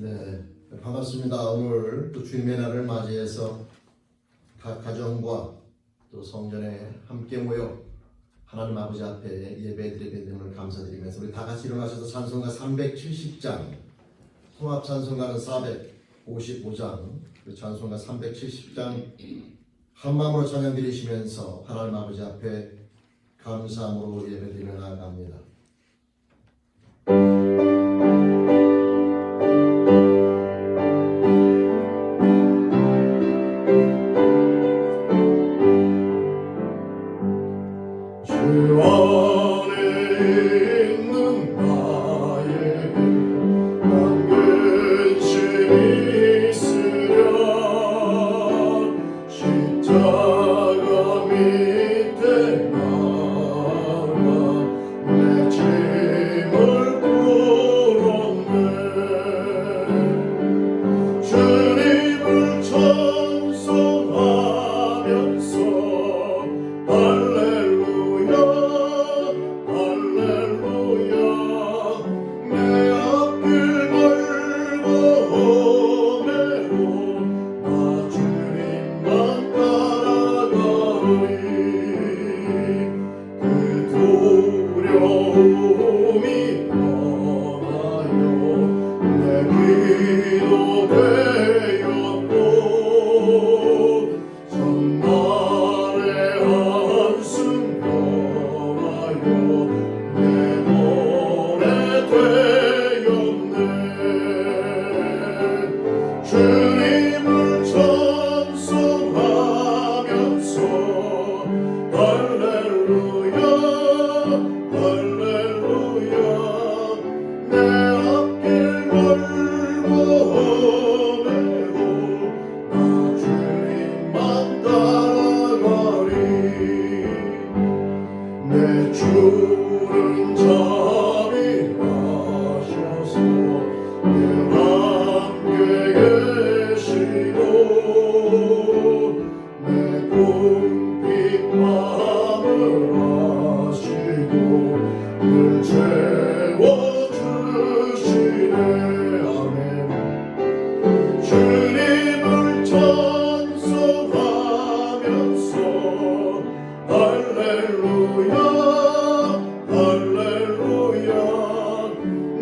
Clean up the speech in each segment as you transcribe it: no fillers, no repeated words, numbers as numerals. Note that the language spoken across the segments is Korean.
네, 반갑습니다. 오늘 또 주님의 날을 맞이해서 각 가정과 또 성전에 함께 모여 하나님 아버지 앞에 예배드리게 됨을 감사드리면서 우리 다 같이 일어나셔서 찬송가 370장, 통합 찬송가는 455장, 그 찬송가 370장 한 마음으로 찬양 드리시면서 하나님 아버지 앞에 감사함으로 예배드리며 나아갑니다. 주 안에 있는 나에게 난 근심이 있으랴 십자가 밑에 나가 내 짐을 풀었네. 주님을 찬송하면서 주님을 찬송하면서 할렐루야 할렐루야 내 앞길 멀고 험해도 나 주님만 따라가리. 내 주는 자비하셔서 내 함께 계시고 내 궁핍 마음을 아시고 늘 채워주시네. 아멘. 주님을 찬송하면서 할렐루야 할렐루야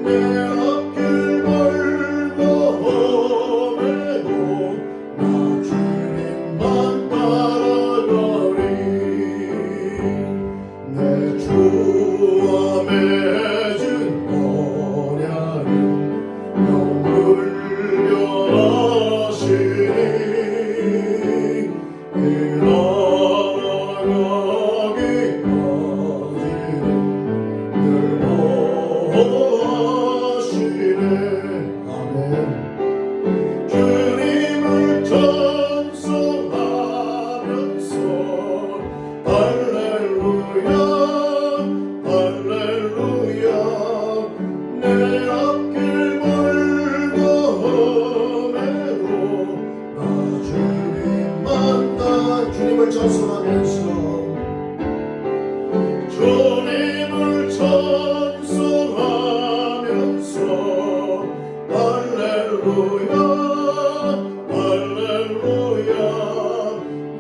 내 앞길 멀고 험해도 나 주님만 따라가리. 내 주와 맺은 언약은 영불변하시니 그 나아가기까지는 늘 보호하시네. 아멘. 주님을 찬송하면서 할렐루야 할렐루야 내 앞길 멀고 험해도 나 주님만 주님을 찬송하면서 주님을 찬송하면서 할렐루야 할렐루야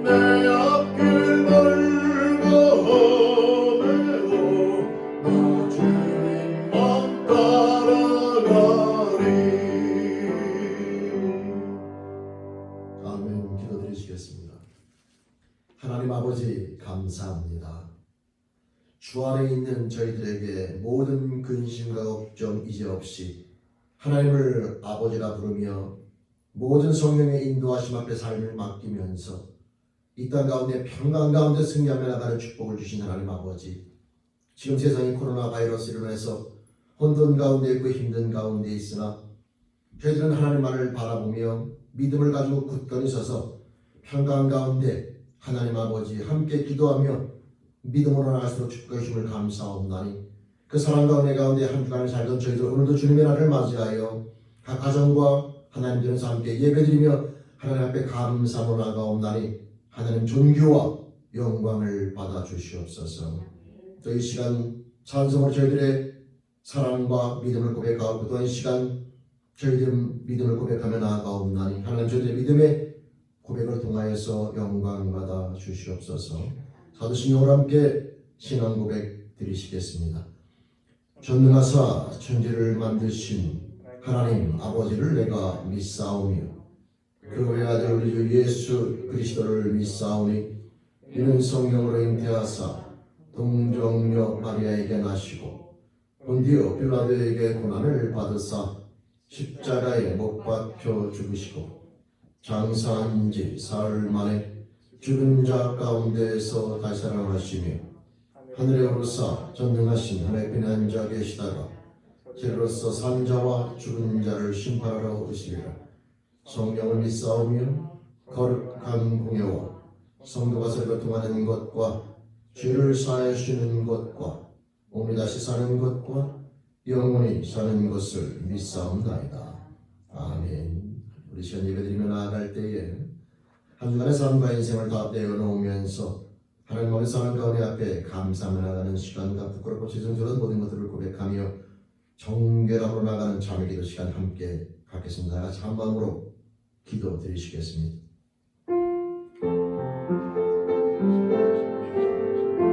내 앞길 멀고 험해도 나 주님만 따라가리. 아멘. 기도드리시겠습니다. 하나님 아버지 감사합니다. 주 안에 있는 저희들에게 모든 근심과 걱정 이제 없이 하나님을 아버지라 부르며 모든 성령의 인도하심 앞에 삶을 맡기면서 이 땅 가운데 평강 가운데 승리하며 나가는 축복을 주신 하나님 아버지, 지금 세상이 코로나 바이러스로 인해서 혼돈 가운데 있고 힘든 가운데 있으나 저희들은 하나님만을 바라보며 믿음을 가지고 굳건히 서서 평강 가운데 하나님 아버지 함께 기도하며 믿음으로 나갈 수 있도록 축복해 주심을 감사옵나니 그 사랑과 은혜 가운데 한 주간을 살던 저희들 오늘도 주님의 날을 맞이하여 각 가정과 하나님 들에서 함께 예배드리며 하나님 앞에 감사로 나가옵나니 하나님 존귀와 영광을 받아 주시옵소서. 또 이 시간 찬송으로 저희들의 사랑과 믿음을 고백하고 또한 이 시간 저희들 믿음을 고백하며 나아가옵나니 하나님 저희들의 믿음의 고백을 통하여서 영광 받아 주시옵소서. 사도신 영으로 함께 신앙 고백 드리시겠습니다. 전능하사 천지를 만드신 하나님 아버지를 내가 믿사오며 그 외아들 우리 주 예수 그리스도를 믿사오니 이는 성령으로 잉태하사 동정녀 마리아에게 나시고 본디오 빌라도에게 고난을 받으사 십자가에 못 박혀 죽으시고 장사한 지 사흘 만에 죽은 자 가운데에서 다시 살아나시며 하늘에 오르사 전능하신 하나님의 앉아 계시다가 저로서 산 자와 죽은 자를 심판하러 오시리라. 성령을 믿사오며 거룩한 공예와 성도가 서로 통하는 것과 죄를 사하여 주는 것과 몸이 다시 사는 것과 영원히 사는 것을 믿사옵나이다. 아멘. 우리 시간 예배드리며 나아갈 때에 한 주간의 삶과 인생을 다 떼어놓으면서 하나님의 사랑 가운데 앞에 감사하며 나가는 시간과 부끄럽고 죄송스러운 모든 것들을 고백하며 정결함으로 나가는 잠의 기도 시간 함께 갖겠습니다. 같이 한 마음으로 기도 드리시겠습니다.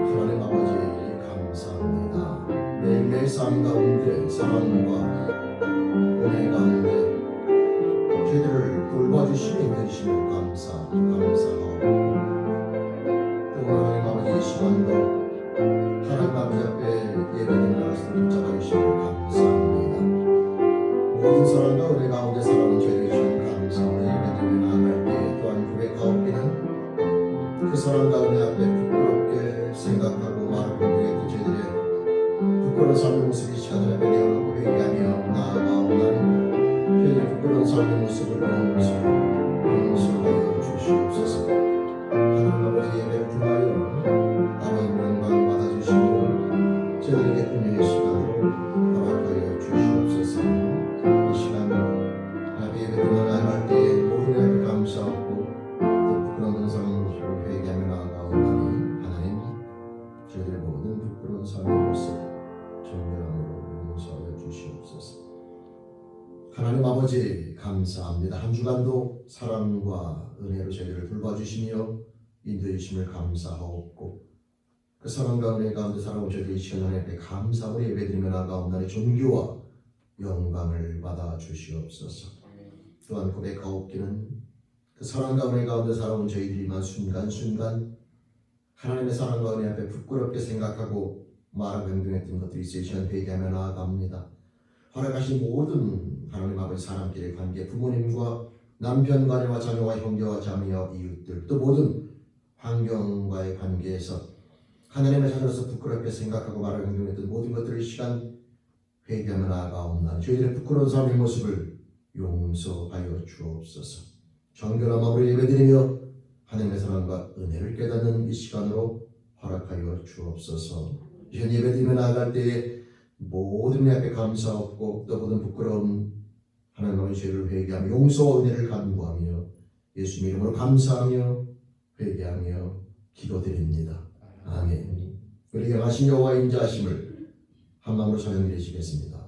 하나님 아버지 감사합니다. 매일매일 삶 가운데 사랑과 은혜 가운데 저희들을 돌봐주시니 되시는 감사하고 또 하나님 아버지 이 시간도 하나님 아버지 앞에 예배드리는 말씀을 붙잡아주시니 감사합니다. 모든 사랑과 은혜 가운데 살아오는 저희들이 주시는 감사함을 예배드리며 나아갈 때 또한 고백하옵기는 그 사랑과 은혜 앞에 부끄럽게 생각하고 말하고 그 저희들의 부끄러운 삶의 모습이 시간을 앞에 내어놓고 회개하며 나아가옵나니 저희들의 부끄러운 삶의 모습을 용서하여 주시옵소서. 하나님 아버지 예배를 통하여 아버지 영광 받아주시고 저희들에게 은혜의 시간으로 허락하여 주시옵소서. 이 시간 하나님 예배를 나아갈 때에 모든 일 감사하고 또 부끄러운 삶의 모습을 회개하며 나아가옵나니 하나님 저희들의 모든 부끄러운 삶의 모습 정결함으로 용서하여 주시옵소서. 하나님 아버지 감사합니다. 한 주간도 사랑과 은혜로 저희들을 돌봐주시며 인도해 주심을 감사하옵고 그 사랑과 은혜 가운데 살아온 저희들이 시간 하나님께 감사하고 예배드리며 나아가옵나니 존귀와 영광을 받아 주시옵소서. 또한 고백하옵기는 그 사랑과 은혜 가운데 살아온 저희들이만 순간순간 하나님의 사랑과 은혜 앞에 부끄럽게 생각하고 말하고 행동했던 것들이 있어요. 시간 회개하며 나아갑니다. 허락하신 모든 하나님 아버지 사람끼리의 관계, 부모님과 남편 간과 자녀와 형제와 자매와 이웃들 또 모든 환경과의 관계에서 하나님의 자녀로서 부끄럽게 생각하고 말하고 행동했던 모든 것들을 이 시간 회개하며 나아가옵나니 저희들의 부끄러운 삶의 모습을 용서하여 주옵소서. 정결한 마음으로 예배드리며 하나님의 사랑과 은혜를 깨닫는 이 시간으로 허락하여 주옵소서. 이 시간 예배드리며 나아갈 때에 모든 의 앞에 감사하고 또 모든 부끄러운 하나님의 죄를 회개하며 용서와 은혜를 간구하며 예수님 이름으로 감사하며 회개하며 기도드립니다. 아멘. 우리 영하신 여호와의 인자하심을 한 마음으로 찬양드리시겠습니다.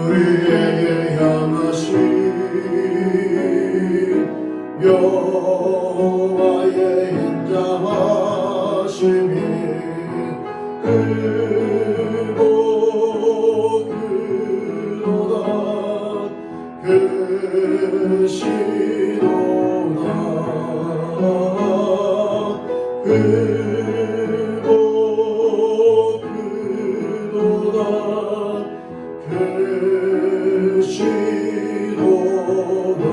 우리에게 향하신 여호와의 인자하심이 크고 크도다 크시도다 크고 크도다 크시도다.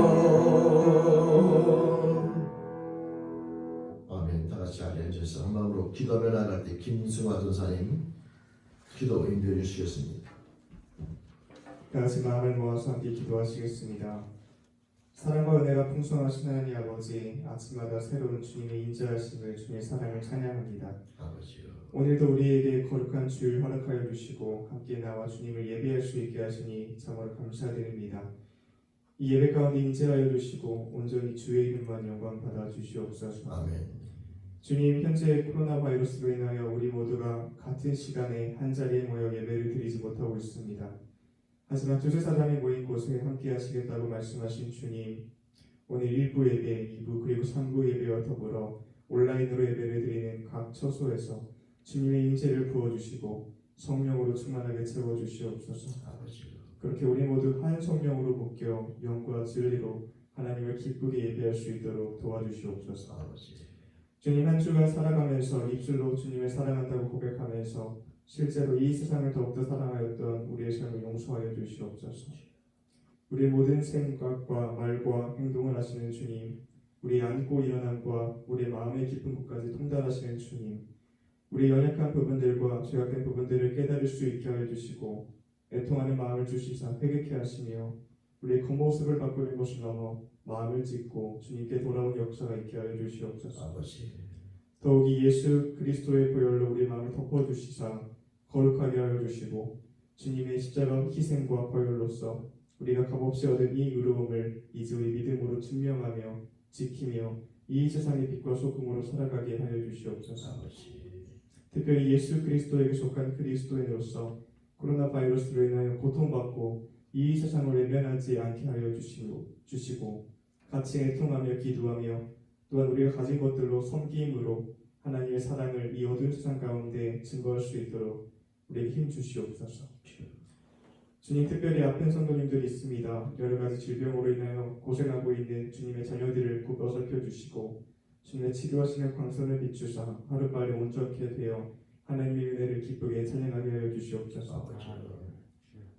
아멘. 다 같이 자리에 앉아서 한 마음으로 기도하며 나갈 때 김승화 전사님 기도 인도해 주시겠습니다. 다 같이 마음을 모아서 함께 기도하시겠습니다. 사랑과 은혜가 풍성하신 하나님 아버지, 아침마다 새로운 주님의 인자하심을 주님의 사랑을 찬양합니다. 아버지요. 오늘도 우리에게 거룩한 주일 허락하여 주시고 함께 나와 주님을 예배할 수 있게 하시니 참으로 감사드립니다. 이 예배 가운데 인재하여 주시고 온전히 주의 이름만 영광 받아 주시옵소서. 아멘. 주님, 현재 코로나 바이러스로 인하여 우리 모두가 같은 시간에 한자리에 모여 예배를 드리지 못하고 있습니다. 하지만 두세 사람이 모인 곳에 함께 하시겠다고 말씀하신 주님, 오늘 1부 예배, 2부 그리고 3부 예배와 더불어 온라인으로 예배를 드리는 각 처소에서 주님의 임재를 부어주시고 성령으로 충만하게 채워주시옵소서. 아버지, 그렇게 우리 모두 한 성령으로 묶여 영과 진리로 하나님을 기쁘게 예배할 수 있도록 도와주시옵소서. 아버지, 주님, 한 주간 살아가면서 입술로 주님을 사랑한다고 고백하면서 실제로 이 세상을 더욱더 사랑하였던 우리의 삶을 용서하여 주시옵소서. 우리 모든 생각과 말과 행동을 하시는 주님, 우리 앉고 일어남과 우리 마음의 깊은 곳까지 통달하시는 주님, 우리 연약한 부분들과 죄악된 부분들을 깨달을 수 있게 하여 주시고 애통하는 마음을 주시사 회개케 하시며 우리의 겉모습을 바꾸는 것을 넘어 마음을 찢고 주님께 돌아온 역사가 있게 하여 주시옵소서. 아버지, 더욱이 예수 그리스도의 보혈로 우리 마음을 덮어주시사 거룩하게 하여 주시고 주님의 십자가 희생과 보혈로서 우리가 값없이 얻은 이 의로움을 이제 우리 믿음으로 증명하며 지키며 이 세상의 빛과 소금으로 살아가게 하여 주시옵소서. 아버지, 특별히 예수 그리스도에게 속한 그리스도인으로서 코로나 바이러스로 인하여 고통받고 이 세상을 외면하지 않게 하여 주시고 같이 애통하며 기도하며 또한 우리가 가진 것들로 섬김으로 하나님의 사랑을 이 어두운 세상 가운데 증거할 수 있도록 우리에게 힘 주시옵소서. 주님, 특별히 아픈 성도님들이 있습니다. 여러 가지 질병으로 인하여 고생하고 있는 주님의 자녀들을 꼭 어설펴 주시고 주님의 치료하시는 광선을 비추사 하루빨리 온전케 되어 하나님의 은혜를 기쁘게 찬양하게 하여 주시옵소서.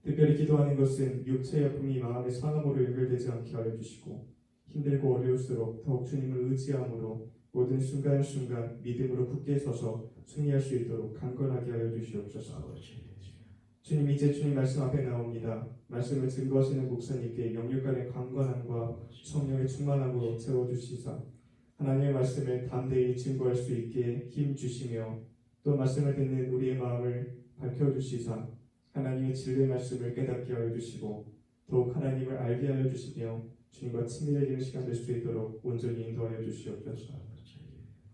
특별히 기도하는 것은 육체의 아픔이 마음의 상함으로 연결되지 않게 하여 주시고 힘들고 어려울수록 더욱 주님을 의지함으로 모든 순간순간 믿음으로 굳게 서서 승리할 수 있도록 강건하게 하여 주시옵소서. 주님, 이제 주님 말씀 앞에 나옵니다. 말씀을 증거하시는 목사님께 영육간의 강건함과 성령의 충만함으로 채워주시사 하나님의 말씀을 담대히 증거할 수 있게 힘 주시며 또 말씀을 듣는 우리의 마음을 밝혀주시사 하나님의 진리의 말씀을 깨닫게 하여 주시고 더욱 하나님을 알게 하여 주시며 주님과 친밀해지는 시간 될 수 있도록 온전히 인도하여 주시옵소서.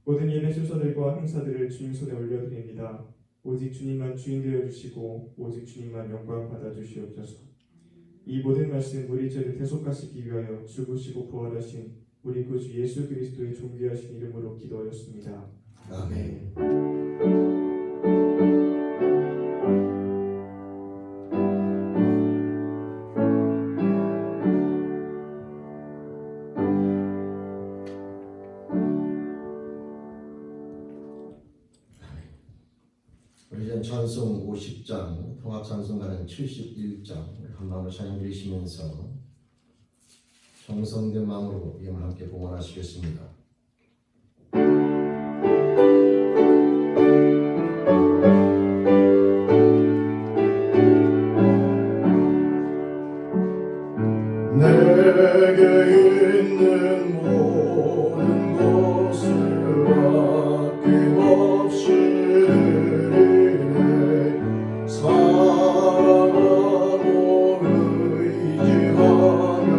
모든 예배 순서들과 행사들을 주님 손에 올려드립니다. 오직 주님만 주인 되어 주시고 오직 주님만 영광 받아 주시옵소서. 이 모든 말씀 우리 죄를 대속하시기 위하여 죽으시고 부활하신 우리 구주 예수 그리스도의 존귀하신 이름으로 기도하였습니다. 아멘. 우리 이제 찬송 50장, 통합 찬송가는 71장 한 마음으로 찬양 드리시면서 정성된 마음으로 예물 함께 봉헌하시겠습니다. 내게 있는 모든 것을 아낌없이 드리네. 사랑하고 의지하며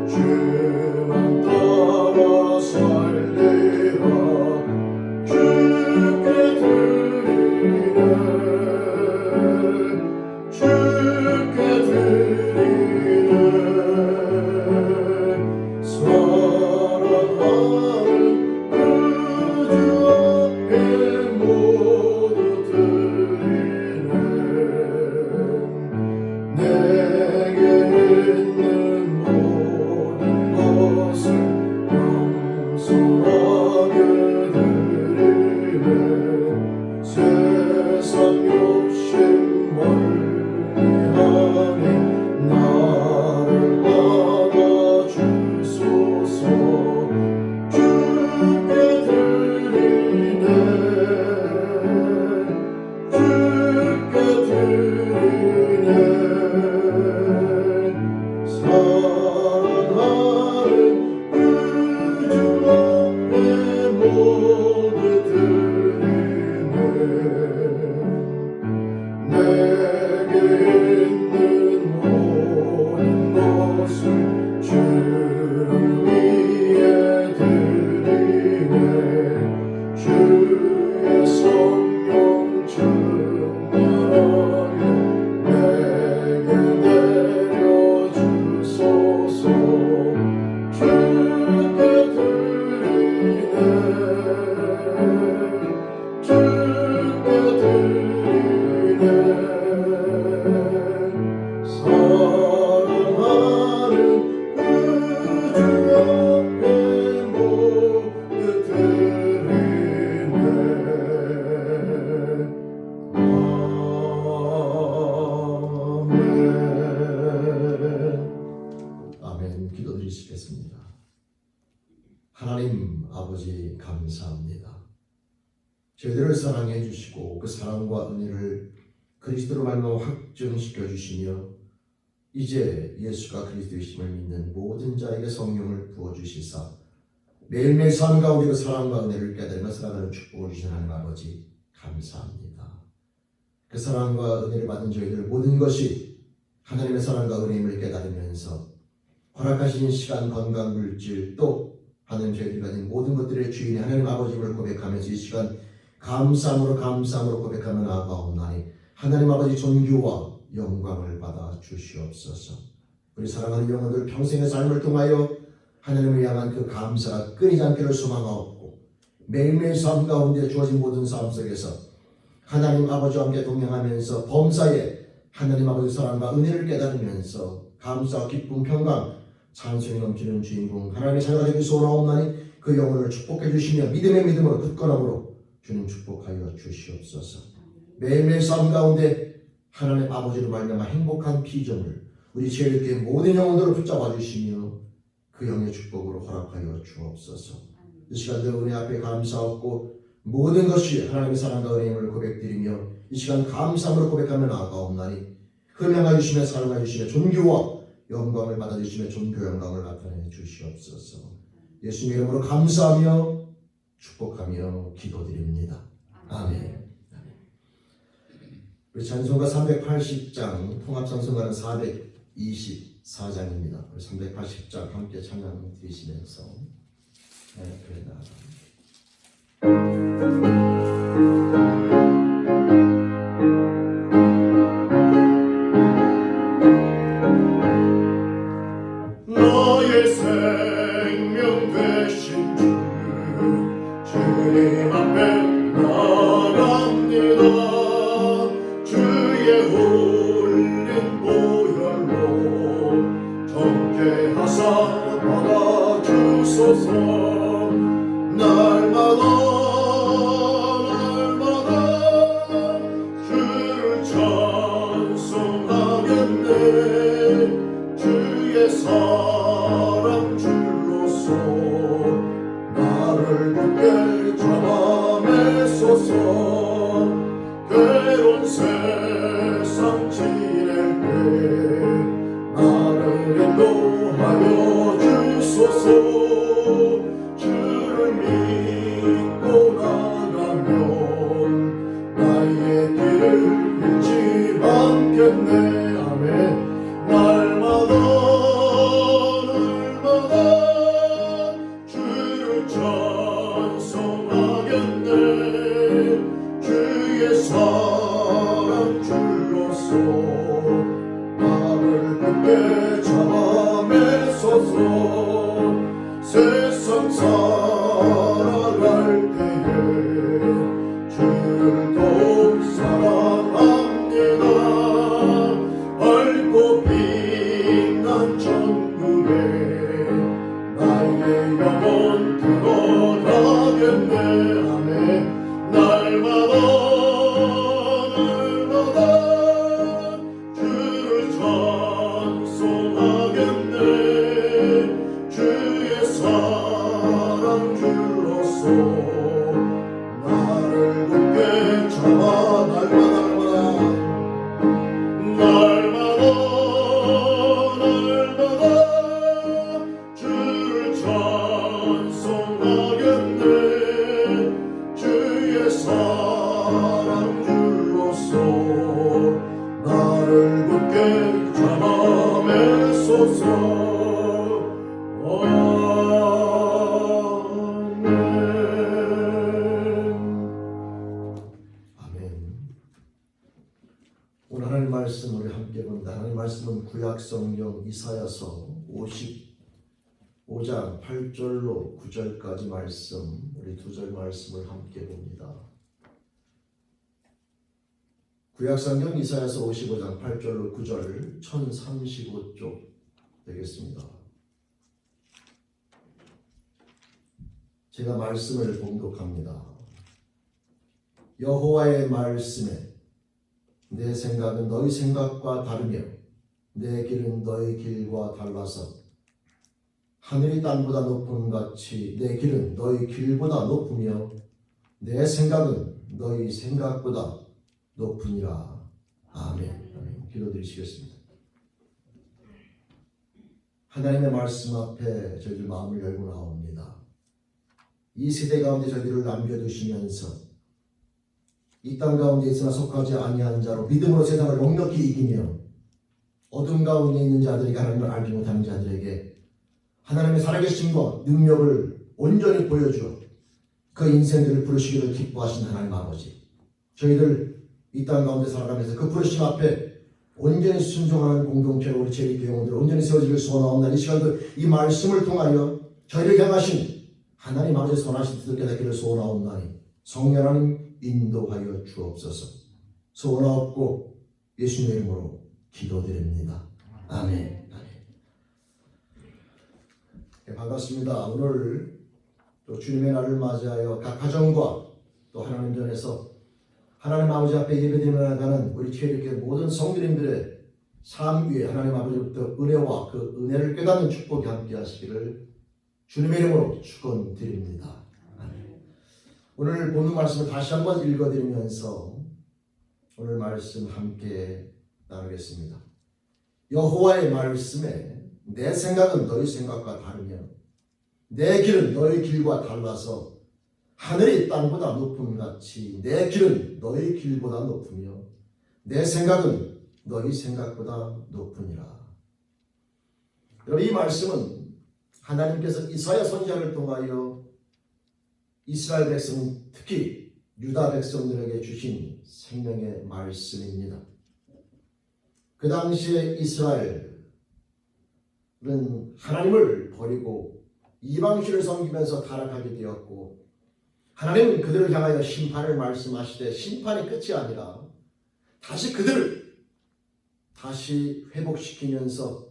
주만 따라 살 사랑해 주시고 그 사랑과 은혜를 그리스도로 말미암아 확증시켜 주시며 이제 예수가 그리스도이심을 믿는 모든 자에게 성령을 부어주시사 매일매일 삶 가운데 그 사랑과 은혜를 깨달으며 살아가는 축복을 주신 하나님 아버지 감사합니다. 그 사랑과 은혜를 받은 저희들 모든 것이 하나님의 사랑과 은혜임을 깨달으면서 허락하신 시간, 건강, 물질 또 하나님 저희들이 가진 모든 것들의 주인이 하나님 아버지임을 고백하면서 이 시간 감사함으로 고백하며 나아가옵나니 하나님 아버지 존귀와 영광을 받아 주시옵소서. 우리 사랑하는 영혼들 평생의 삶을 통하여 하나님을 향한 그 감사가 끊이지 않기를 소망하옵고 매일매일 삶 가운데 주어진 모든 삶 속에서 하나님 아버지와 함께 동행하면서 범사에 하나님 아버지 사랑과 은혜를 깨달으면서 감사와 기쁨, 평강, 찬송이 넘치는 주인공 하나님의 자녀가 되기 소원하옵나니 그 영혼을 축복해 주시며 믿음의 믿음으로 굳건함으로 주님 축복하여 주시옵소서. 매일매일 삶 가운데 하나님 아버지로 말미암아 행복한 피조물 우리 죄인의 모든 영혼들을 붙잡아 주시며 그 영의 축복으로 허락하여 주옵소서. 이 시간도 은혜 앞에 감사하고 모든 것이 하나님의 사랑과 은혜임을 고백드리며 이 시간 감사함으로 고백하며 나아가옵나니 흠양하여 주시며 사랑하여 주시며 존귀와 영광을 받아주시며 존귀와 영광을 나타내 주시옵소서. 예수님 이름으로 감사하며 축복하며 기도드립니다. 아멘. 우리 찬송가 380장 통합찬송가는 424장입니다. 우리 380장 함께 찬양 드리시면서 그래 나아갑니다. 너의 생명 되신 주님 앞에 나갑니다. 주의 흘린 보혈로 정케 하사 받아주소서. 날마다 주를 찬송하겠네. 주의 사랑 줄로서 나를 굳게 잡아매소서. 괴로운 세상 지낼 때 나를 인도하여 주소서. 주를 믿고 나가면 나의 길을 잃지 않겠네. 아멘. 날마다 주를 찬송하겠네. 주의 사랑 줄로서 나를 굳게 잡아매소서. 세상 살아갈 때에 주를 더욱 사랑합니다. 밝고 빛난 천국에 나의 영혼 드러나겠네. 아멘. 날마다 주를 찬송하겠네. 주의 사랑 줄로서 나를 굳게 잡아. 날마다 주를 찬송하겠네. 주의 사랑 줄로서 나를 굳게 잡아매소서. 오늘 하나님 말씀 우리 함께 본다. 하나님 말씀은 구약 성경 이사야서 55장 8절로 9절까지 말씀, 우리 두 절 말씀을 함께 봅니다. 구약 성경 이사야서 55장 8절로 9절 1035쪽 되겠습니다. 제가 말씀을 봉독합니다. 여호와의 말씀에 내 생각은 너희 생각과 다르며 내 길은 너희 길과 달라서 하늘이 땅보다 높음 같이 내 길은 너희 길보다 높으며 내 생각은 너희 생각보다 높으니라. 아멘. 아멘. 기도드리시겠습니다. 하나님의 말씀 앞에 저희들 마음을 열고 나옵니다. 이 세대 가운데 저희들을 남겨두시면서 이 땅 가운데 있으나 속하지 아니한 자로 믿음으로 세상을 넉넉히 이기며 어둠 가운데 있는 자들에게 하나님을 알지 못하는 자들에게 하나님의 살아계심과 능력을 온전히 보여주어 그 인생들을 부르시기를 기뻐하신 하나님 아버지, 저희들 이 땅 가운데 살아가면서 그 부르심 앞에 온전히 순종하는 공동체로 우리 제리교회 영혼들 온전히 세워지길 소원하옵나니 이 시간도 이 말씀을 통하여 저희를 향하신 하나님 아버지의 선하신 뜻을 깨닫기를 소원하옵나니 성령 하나님 인도하여 주옵소서. 소원하옵고 예수님의 이름으로 기도드립니다. 아멘. 아멘. 네, 반갑습니다. 오늘 또 주님의 날을 맞이하여 각 가정과 또 하나님 전에서 하나님 아버지 앞에 예배드리며 나가는 우리 교회 모든 성도님들의 삶 위에 하나님 아버지부터 은혜와 그 은혜를 깨닫는 축복이 함께 하시기를 주님의 이름으로 축원드립니다. 오늘 본문 말씀을 다시 한번 읽어드리면서 오늘 말씀 함께 나누겠습니다. 여호와의 말씀에 내 생각은 너희 생각과 다르며 내 길은 너희 길과 달라서 하늘이 땅보다 높음 같이 내 길은 너희 길보다 높으며 내 생각은 너희 생각보다 높으니라. 여러분, 이 말씀은 하나님께서 이사야 선지자를 통하여 이스라엘 백성, 특히 유다 백성들에게 주신 생명의 말씀입니다. 그 당시에 이스라엘은 하나님을 버리고 이방신을 섬기면서 타락하게 되었고 하나님은 그들을 향하여 심판을 말씀하시되 심판이 끝이 아니라 다시 그들을 다시 회복시키면서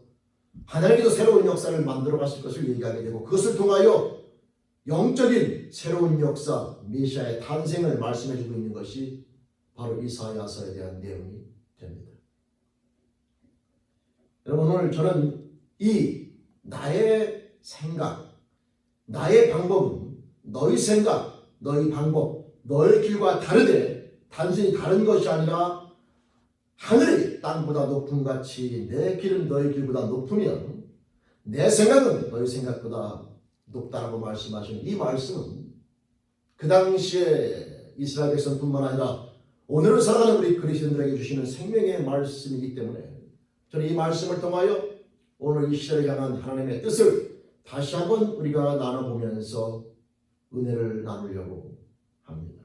하나님께서 새로운 역사를 만들어 가실 것을 얘기하게 되고 그것을 통하여 영적인 새로운 역사, 메시아의 탄생을 말씀해 주고 있는 것이 바로 이사야서에 대한 내용이 됩니다. 여러분, 오늘 저는 이 나의 생각, 나의 방법은 너희 생각, 너희 방법, 너희 길과 다르되 단순히 다른 것이 아니라 하늘이 땅보다 높음 같이 내 길은 너희 길보다 높으면 내 생각은 너희 생각보다 높다라고 말씀하시는 이 말씀은 그 당시에 이스라엘 백성뿐만 아니라 오늘을 살아가는 우리 그리스도인들에게 주시는 생명의 말씀이기 때문에 저는 이 말씀을 통하여 오늘 이 시대를 향한 하나님의 뜻을 다시 한번 우리가 나눠보면서 은혜를 나누려고 합니다.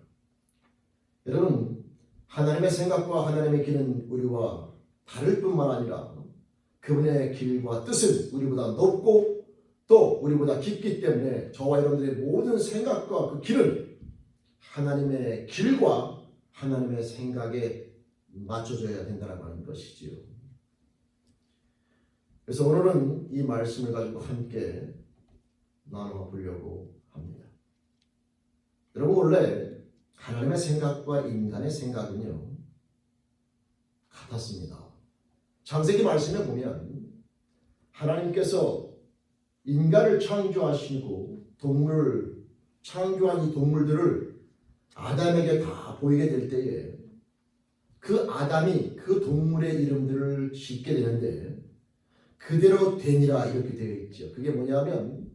여러분, 하나님의 생각과 하나님의 길은 우리와 다를 뿐만 아니라 그분의 길과 뜻은 우리보다 높고 또 우리보다 깊기 때문에 저와 여러분들의 모든 생각과 그 길은 하나님의 길과 하나님의 생각에 맞춰져야 된다고 하는 것이지요. 그래서 오늘은 이 말씀을 가지고 함께 나눠 보려고 합니다. 여러분, 원래 하나님의 생각과 인간의 생각은요 같았습니다. 창세기 말씀에 보면 하나님께서 인간을 창조하시고 동물을 창조한 이 동물들을 아담에게 다 보이게 될 때에 그 아담이 그 동물의 이름들을 짓게 되는데 그대로 되니라 이렇게 되어 있죠. 그게 뭐냐면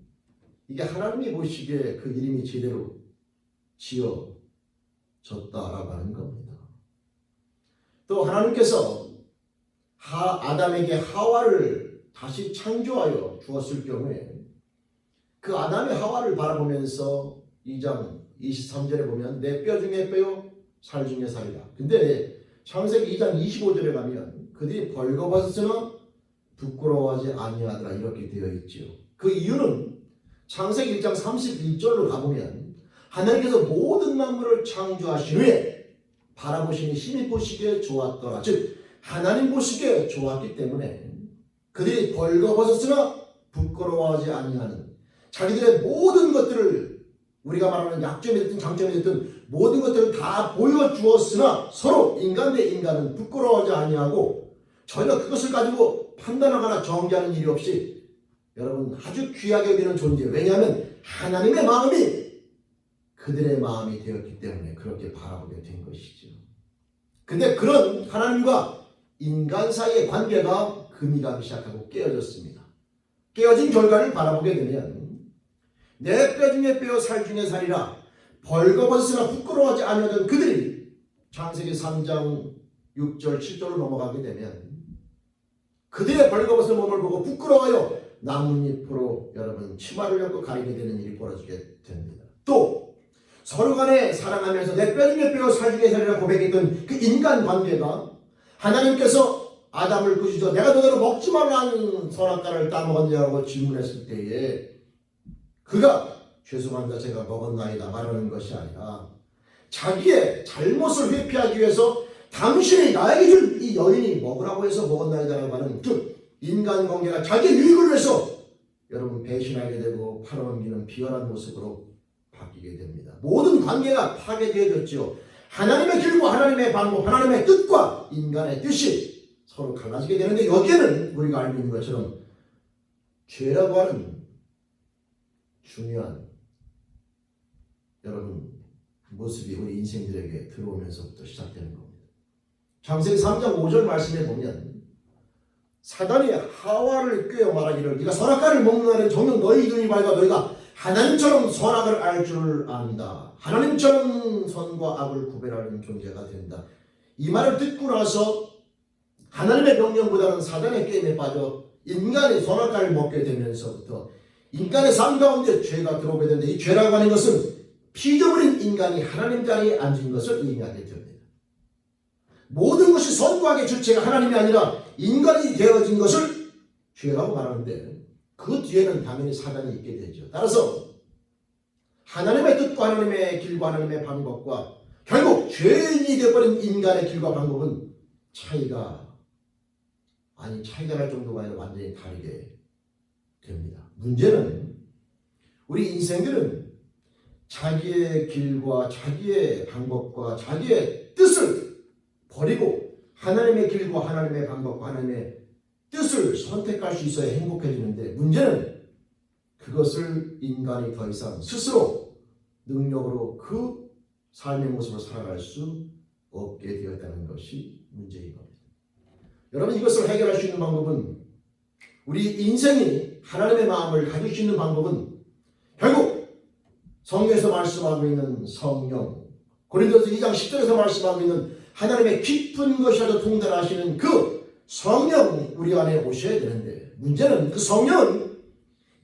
이게 하나님이 보시기에 그 이름이 제대로 지어졌다라고 하는 겁니다. 또 하나님께서 아담에게 하와를 다시 창조하여 주었을 경우에 그 아담의 하와를 바라보면서 2장 23절에 보면 내 뼈 중에 뼈요 살 중에 살이라. 근데 창세기 2장 25절에 가면 그들이 벌거벗었으나 부끄러워하지 아니하더라 이렇게 되어 있죠. 그 이유는 창세기 1장 31절로 가보면 하나님께서 모든 만물을 창조하신 후에 바라보시니 심히 보시기에 좋았더라. 즉 하나님 보시기에 좋았기 때문에 그들이 벌거벗었으나 부끄러워하지 아니하는 자기들의 모든 것들을 우리가 말하는 약점이 됐든 장점이 됐든 모든 것들을 다 보여주었으나 서로 인간 대 인간은 부끄러워하지 아니하고 전혀 그것을 가지고 판단하거나 정죄하는 일이 없이 여러분 아주 귀하게 여기는 존재. 왜냐하면 하나님의 마음이 그들의 마음이 되었기 때문에 그렇게 바라보게 된 것이죠. 근데 그런 하나님과 인간 사이의 관계가 금이 가기 시작하고 깨어졌습니다. 깨어진 결과를 바라보게 되면 내 뼈 중에 뼈 살 중에 살이라 벌거벗으나 부끄러워하지 아니하던 그들이 창세기 3장 6절 7절을 넘어가게 되면 그들의 벌거벗은 몸을 보고 부끄러워하여 나뭇잎으로 여러분 치마를 엮고 가리게 되는 일이 벌어지게 됩니다. 또 서로 간에 사랑하면서 내 뼈 중에 뼈 살 중에 살이라 고백했던 그 인간관계가 하나님께서 아담을 꾸짖어 내가 너희로 먹지 말라는 선악과를 따먹었냐고 질문했을 때에 그가 죄송합니다 제가 먹었나이다 말하는 것이 아니라 자기의 잘못을 회피하기 위해서 당신이 나에게 준 이 여인이 먹으라고 해서 먹었나이다라고 하는 그 인간관계가 자기의 유익을 위해서 여러분 배신하게 되고 팔아넘기는 비열한 모습으로 바뀌게 됩니다. 모든 관계가 파괴되어졌죠. 하나님의 길과 하나님의 방법, 하나님의 뜻과 인간의 뜻이 서로 갈라지게 되는데 여기에는 우리가 알고 있는 것처럼 죄라고 하는 중요한 여러분 모습이 우리 인생들에게 들어오면서부터 시작되는 겁니다. 창세기 3장 5절 말씀에 보면 사단이 하와를 꾀어 말하기를 네가 선악과를 먹는 날에 정녕 너희 눈이 밝아 너희가 하나님처럼 선악을 알 줄 안다. 하나님처럼 선과 악을 구별하는 존재가 된다. 이 말을 듣고 나서 하나님의 명령보다는 사단의 게임에 빠져 인간의 선악과를 먹게 되면서부터 인간의 삶 가운데 죄가 들어오게 되는데 이 죄라고 하는 것은 피조물인 인간이 하나님 자리에 앉은 것을 의미하게 됩니다. 모든 것이 선과 악의 주체가 하나님이 아니라 인간이 되어진 것을 죄라고 말하는데 그 뒤에는 당연히 사단이 있게 되죠. 따라서 하나님의 뜻과 하나님의 길과 하나님의 방법과 결국 죄인이 되어버린 인간의 길과 방법은 차이가 날 정도가 아니라 완전히 다르게 됩니다. 문제는 우리 인생들은 자기의 길과 자기의 방법과 자기의 뜻을 버리고 하나님의 길과 하나님의 방법과 하나님의 뜻을 선택할 수 있어야 행복해지는데 문제는 그것을 인간이 더 이상 스스로 능력으로 그 삶의 모습을 살아갈 수 없게 되었다는 것이 문제인 겁니다. 여러분 이것을 해결할 수 있는 방법은 우리 인생이 하나님의 마음을 가질 수 있는 방법은 결국 성경에서 말씀하고 있는 성령 고린도서 2장 10절에서 말씀하고 있는 하나님의 깊은 것이라도 통달하시는 그 성령 우리 안에 오셔야 되는데 문제는 그 성령은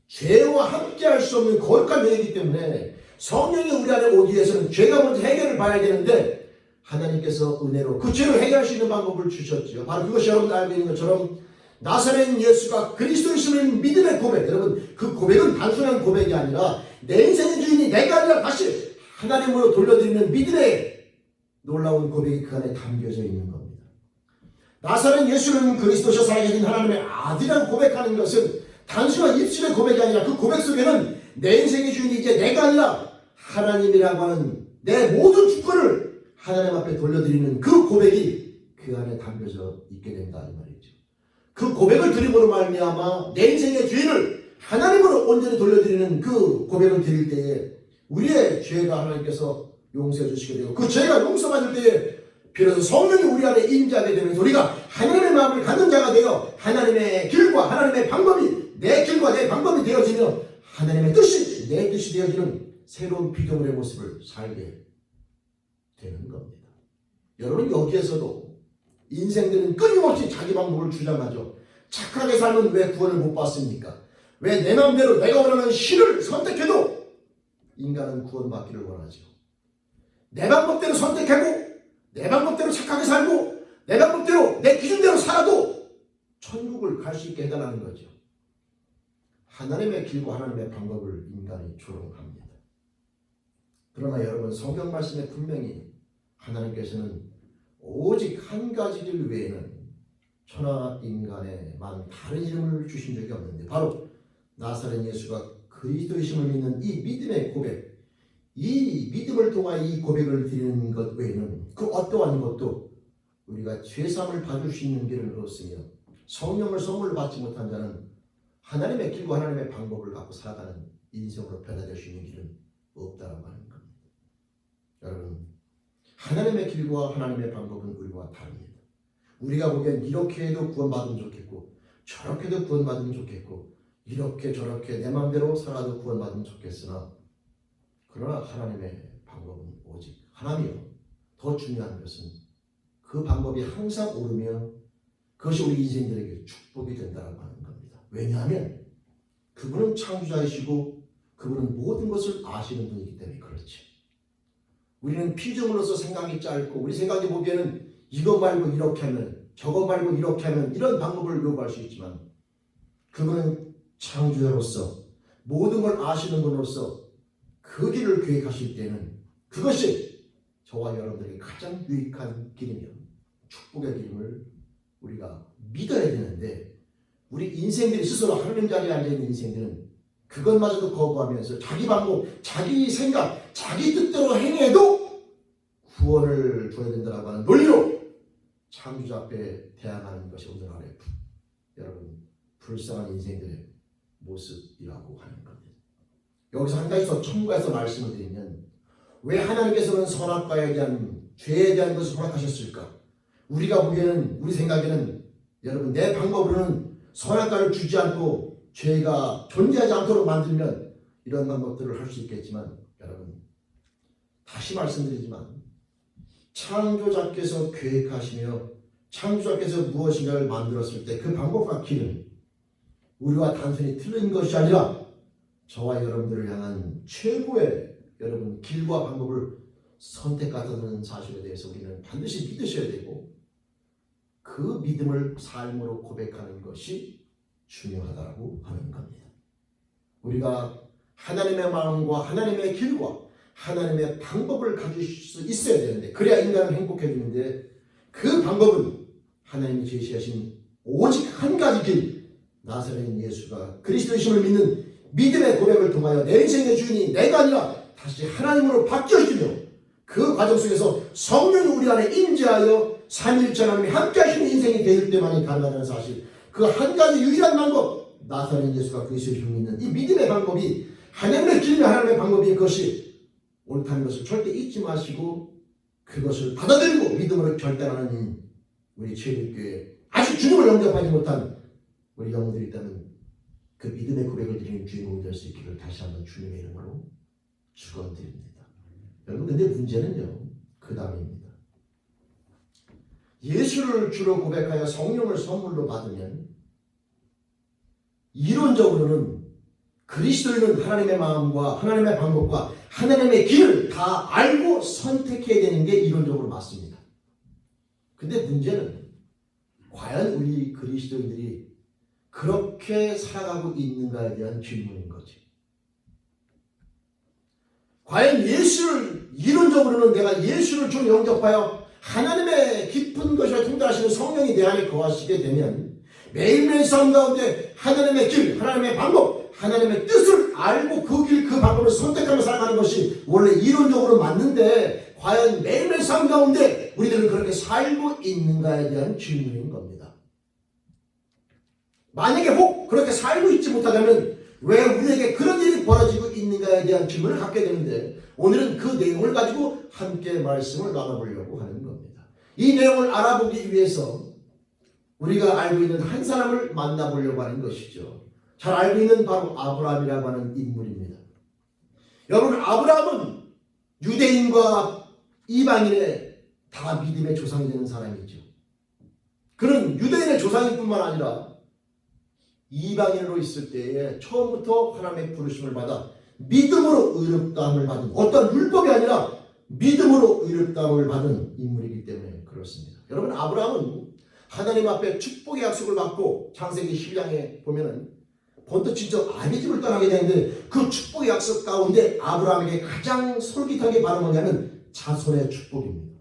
죄와 함께 할 수 없는 거룩한 영이기 때문에 성령이 우리 안에 오기 위해서는 죄가 먼저 해결을 봐야 되는데 하나님께서 은혜로 그 죄를 해결할 수 있는 방법을 주셨지요. 바로 그것이 여러분 알고 있는 것처럼 나사렛 예수가 그리스도이심을 믿음의 고백. 여러분 그 고백은 단순한 고백이 아니라 내 인생의 주인이 내가 아니라 다시 하나님으로 돌려드리는 믿음의 놀라운 고백이 그 안에 담겨져 있는 겁니다. 나사렛 예수는 그리스도셔 살아계신 하나님의 아들이라고 고백하는 것은 단순한 입술의 고백이 아니라 그 고백 속에는 내 인생의 주인이 이제 내가 아니라 하나님이라고 하는 내 모든 주권을 하나님 앞에 돌려드리는 그 고백이 그 안에 담겨져 있게 된다 이 말이죠. 그 고백을 드림으로 말미암아 내 인생의 주인을 하나님으로 온전히 돌려드리는 그 고백을 드릴 때에 우리의 죄가 하나님께서 용서해 주시게 되고 그 죄가 용서받을 때에 비로소 성령이 우리 안에 임재하게 되면서 우리가 하나님의 마음을 갖는 자가 되어 하나님의 길과 하나님의 방법이 내 길과 내 방법이 되어지며 하나님의 뜻이 내 뜻이 되어지는 새로운 피조물의 모습을 살게 되는 겁니다. 여러분 여기에서도 인생들은 끊임없이 자기 방법을 주장하죠. 착하게 살면 왜 구원을 못 받습니까? 왜 내 마음대로 내가 원하는 신을 선택해도 인간은 구원받기를 원하죠. 내 방법대로 선택하고 내 방법대로 착하게 살고 내 방법대로 내 기준대로 살아도 천국을 갈 수 있게 해달라는 거죠. 하나님의 길과 하나님의 방법을 인간이 조롱합니다. 그러나 여러분 성경 말씀에 분명히 하나님께서는 오직 한 가지 길 외에는 천하 인간에만 다른 이름을 주신 적이 없는데 바로 나사렛 예수가 그리스도이심을 믿는 이 믿음의 고백, 이 믿음을 통한 이 고백을 드리는 것 외에는 그 어떠한 것도 우리가 죄사함을 받을 수 있는 길을 얻으며 성령을 선물로 받지 못한 자는 하나님의 길과 하나님의 방법을 갖고 살아가는 인생으로 변화될 수 있는 길은 없다라고 하는 겁니다. 여러분 하나님의 길과 하나님의 방법은 우리와 다릅니다. 우리가 보기엔 이렇게 해도 구원받으면 좋겠고 저렇게 해도 구원받으면 좋겠고 이렇게 저렇게 내 마음대로 살아도 구원받으면 좋겠으나 그러나 하나님의 방법은 오직 하나님이요. 더 중요한 것은 그 방법이 항상 오르며 그것이 우리 인생들에게 축복이 된다고 하는 겁니다. 왜냐하면 그분은 창조자이시고 그분은 모든 것을 아시는 분이기 때문에 그렇지. 우리는 피조물로서 생각이 짧고 우리 생각이 보기에는 이것 말고 이렇게 하면 저것 말고 이렇게 하면 이런 방법을 요구할 수 있지만 그분은 창조자로서 모든 걸 아시는 분으로서 그 길을 계획하실 때는 그것이 저와 여러분들에게 가장 유익한 길이며 축복의 길임을 우리가 믿어야 되는데 우리 인생들이 스스로 하나님 자리에 앉아있는 인생들은 그것마저도 거부하면서 자기 방법, 자기 생각, 자기 뜻대로 행해도 구원을 줘야 된다고 하는 논리로 창조자 앞에 대항하는 것이 오늘날의 여러분 불쌍한 인생들의 모습이라고 하는 겁니다. 여기서 한 가지 더 첨가해서 말씀을 드리면 왜 하나님께서는 선악과에 대한 죄에 대한 것을 허락하셨을까? 우리가 보기에는 우리 생각에는 여러분 내 방법으로는 선악과를 주지 않고 죄가 존재하지 않도록 만들면 이런 방법들을 할 수 있겠지만 여러분 다시 말씀드리지만 창조자께서 계획하시며 창조자께서 무엇인가를 만들었을 때 그 방법과 길은 우리와 단순히 틀린 것이 아니라 저와 여러분들을 향한 최고의 여러분 길과 방법을 선택하다는 사실에 대해서 우리는 반드시 믿으셔야 되고 그 믿음을 삶으로 고백하는 것이 중요하다고 하는 겁니다. 우리가 하나님의 마음과 하나님의 길과 하나님의 방법을 가질 수 있어야 되는데 그래야 인간은 행복해지는데 그 방법은 하나님이 제시하신 오직 한 가지 길 나사렛인 예수가 그리스도이심을 믿는 믿음의 고백을 통하여 내 인생의 주인이 내가 아니라 다시 하나님으로 바뀌어지며 그 과정 속에서 성령이 우리 안에 임재하여 삼위일체 하나님이 함께 하시는 인생이 될 때만이 가능하다는 사실 그 한 가지 유일한 방법 나사렛 예수가 그리스도이심을 믿는 이 믿음의 방법이 하나님의 길이며 하나님의 방법인 것이 옳다는 것을 절대 잊지 마시고 그것을 받아들이고 믿음으로 결단하는 우리 최일교회 아직 주님을 영접하지 못한 우리 영혼들이 있다면 그 믿음의 고백을 드리는 주인공이 될 수 있기를 다시 한번 주님의 이름으로 축원드립니다. 여러분 근데 문제는요 그 다음입니다. 예수를 주로 고백하여 성령을 선물로 받으면 이론적으로는 그리스도인은 하나님의 마음과 하나님의 방법과 하나님의 길을 다 알고 선택해야 되는 게 이론적으로 맞습니다. 근데 문제는 과연 우리 그리스도인들이 그렇게 살아가고 있는가에 대한 질문인 거지. 과연 예수를 이론적으로는 내가 예수를 좀 영접하여 하나님의 깊은 것을 통달하시는 성령이 내 안에 거하시게 되면 매일매일 삶 가운데 하나님의 길, 하나님의 방법, 하나님의 뜻을 알고 그 길, 그 방법을 선택하며 살아가는 것이 원래 이론적으로 맞는데 과연 매일매일 삶 가운데 우리들은 그렇게 살고 있는가에 대한 질문인 겁니다. 만약에 혹 그렇게 살고 있지 못하다면 왜 우리에게 그런 일이 벌어지고 있는가에 대한 질문을 갖게 되는데 오늘은 그 내용을 가지고 함께 말씀을 나눠보려고 하는 겁니다. 이 내용을 알아보기 위해서 우리가 알고 있는 한 사람을 만나보려고 하는 것이죠. 잘 알고 있는 바로 아브라함이라고 하는 인물입니다. 여러분 아브라함은 유대인과 이방인의 다 믿음의 조상이 되는 사람이죠. 그는 유대인의 조상일 뿐만 아니라 이방인으로 있을 때에 처음부터 하나님의 부르심을 받아 믿음으로 의롭다함을 받은 어떤 율법이 아니라 믿음으로 의롭다함을 받은 인물이기 때문에 그렇습니다. 여러분 아브라함은 하나님 앞에 축복의 약속을 받고 창세기 12장에 보면은 본토 친척 아비 집을 떠나게 되는데 그 축복의 약속 가운데 아브라함에게 가장 솔깃하게 바른 뭐냐면 자손의 축복입니다.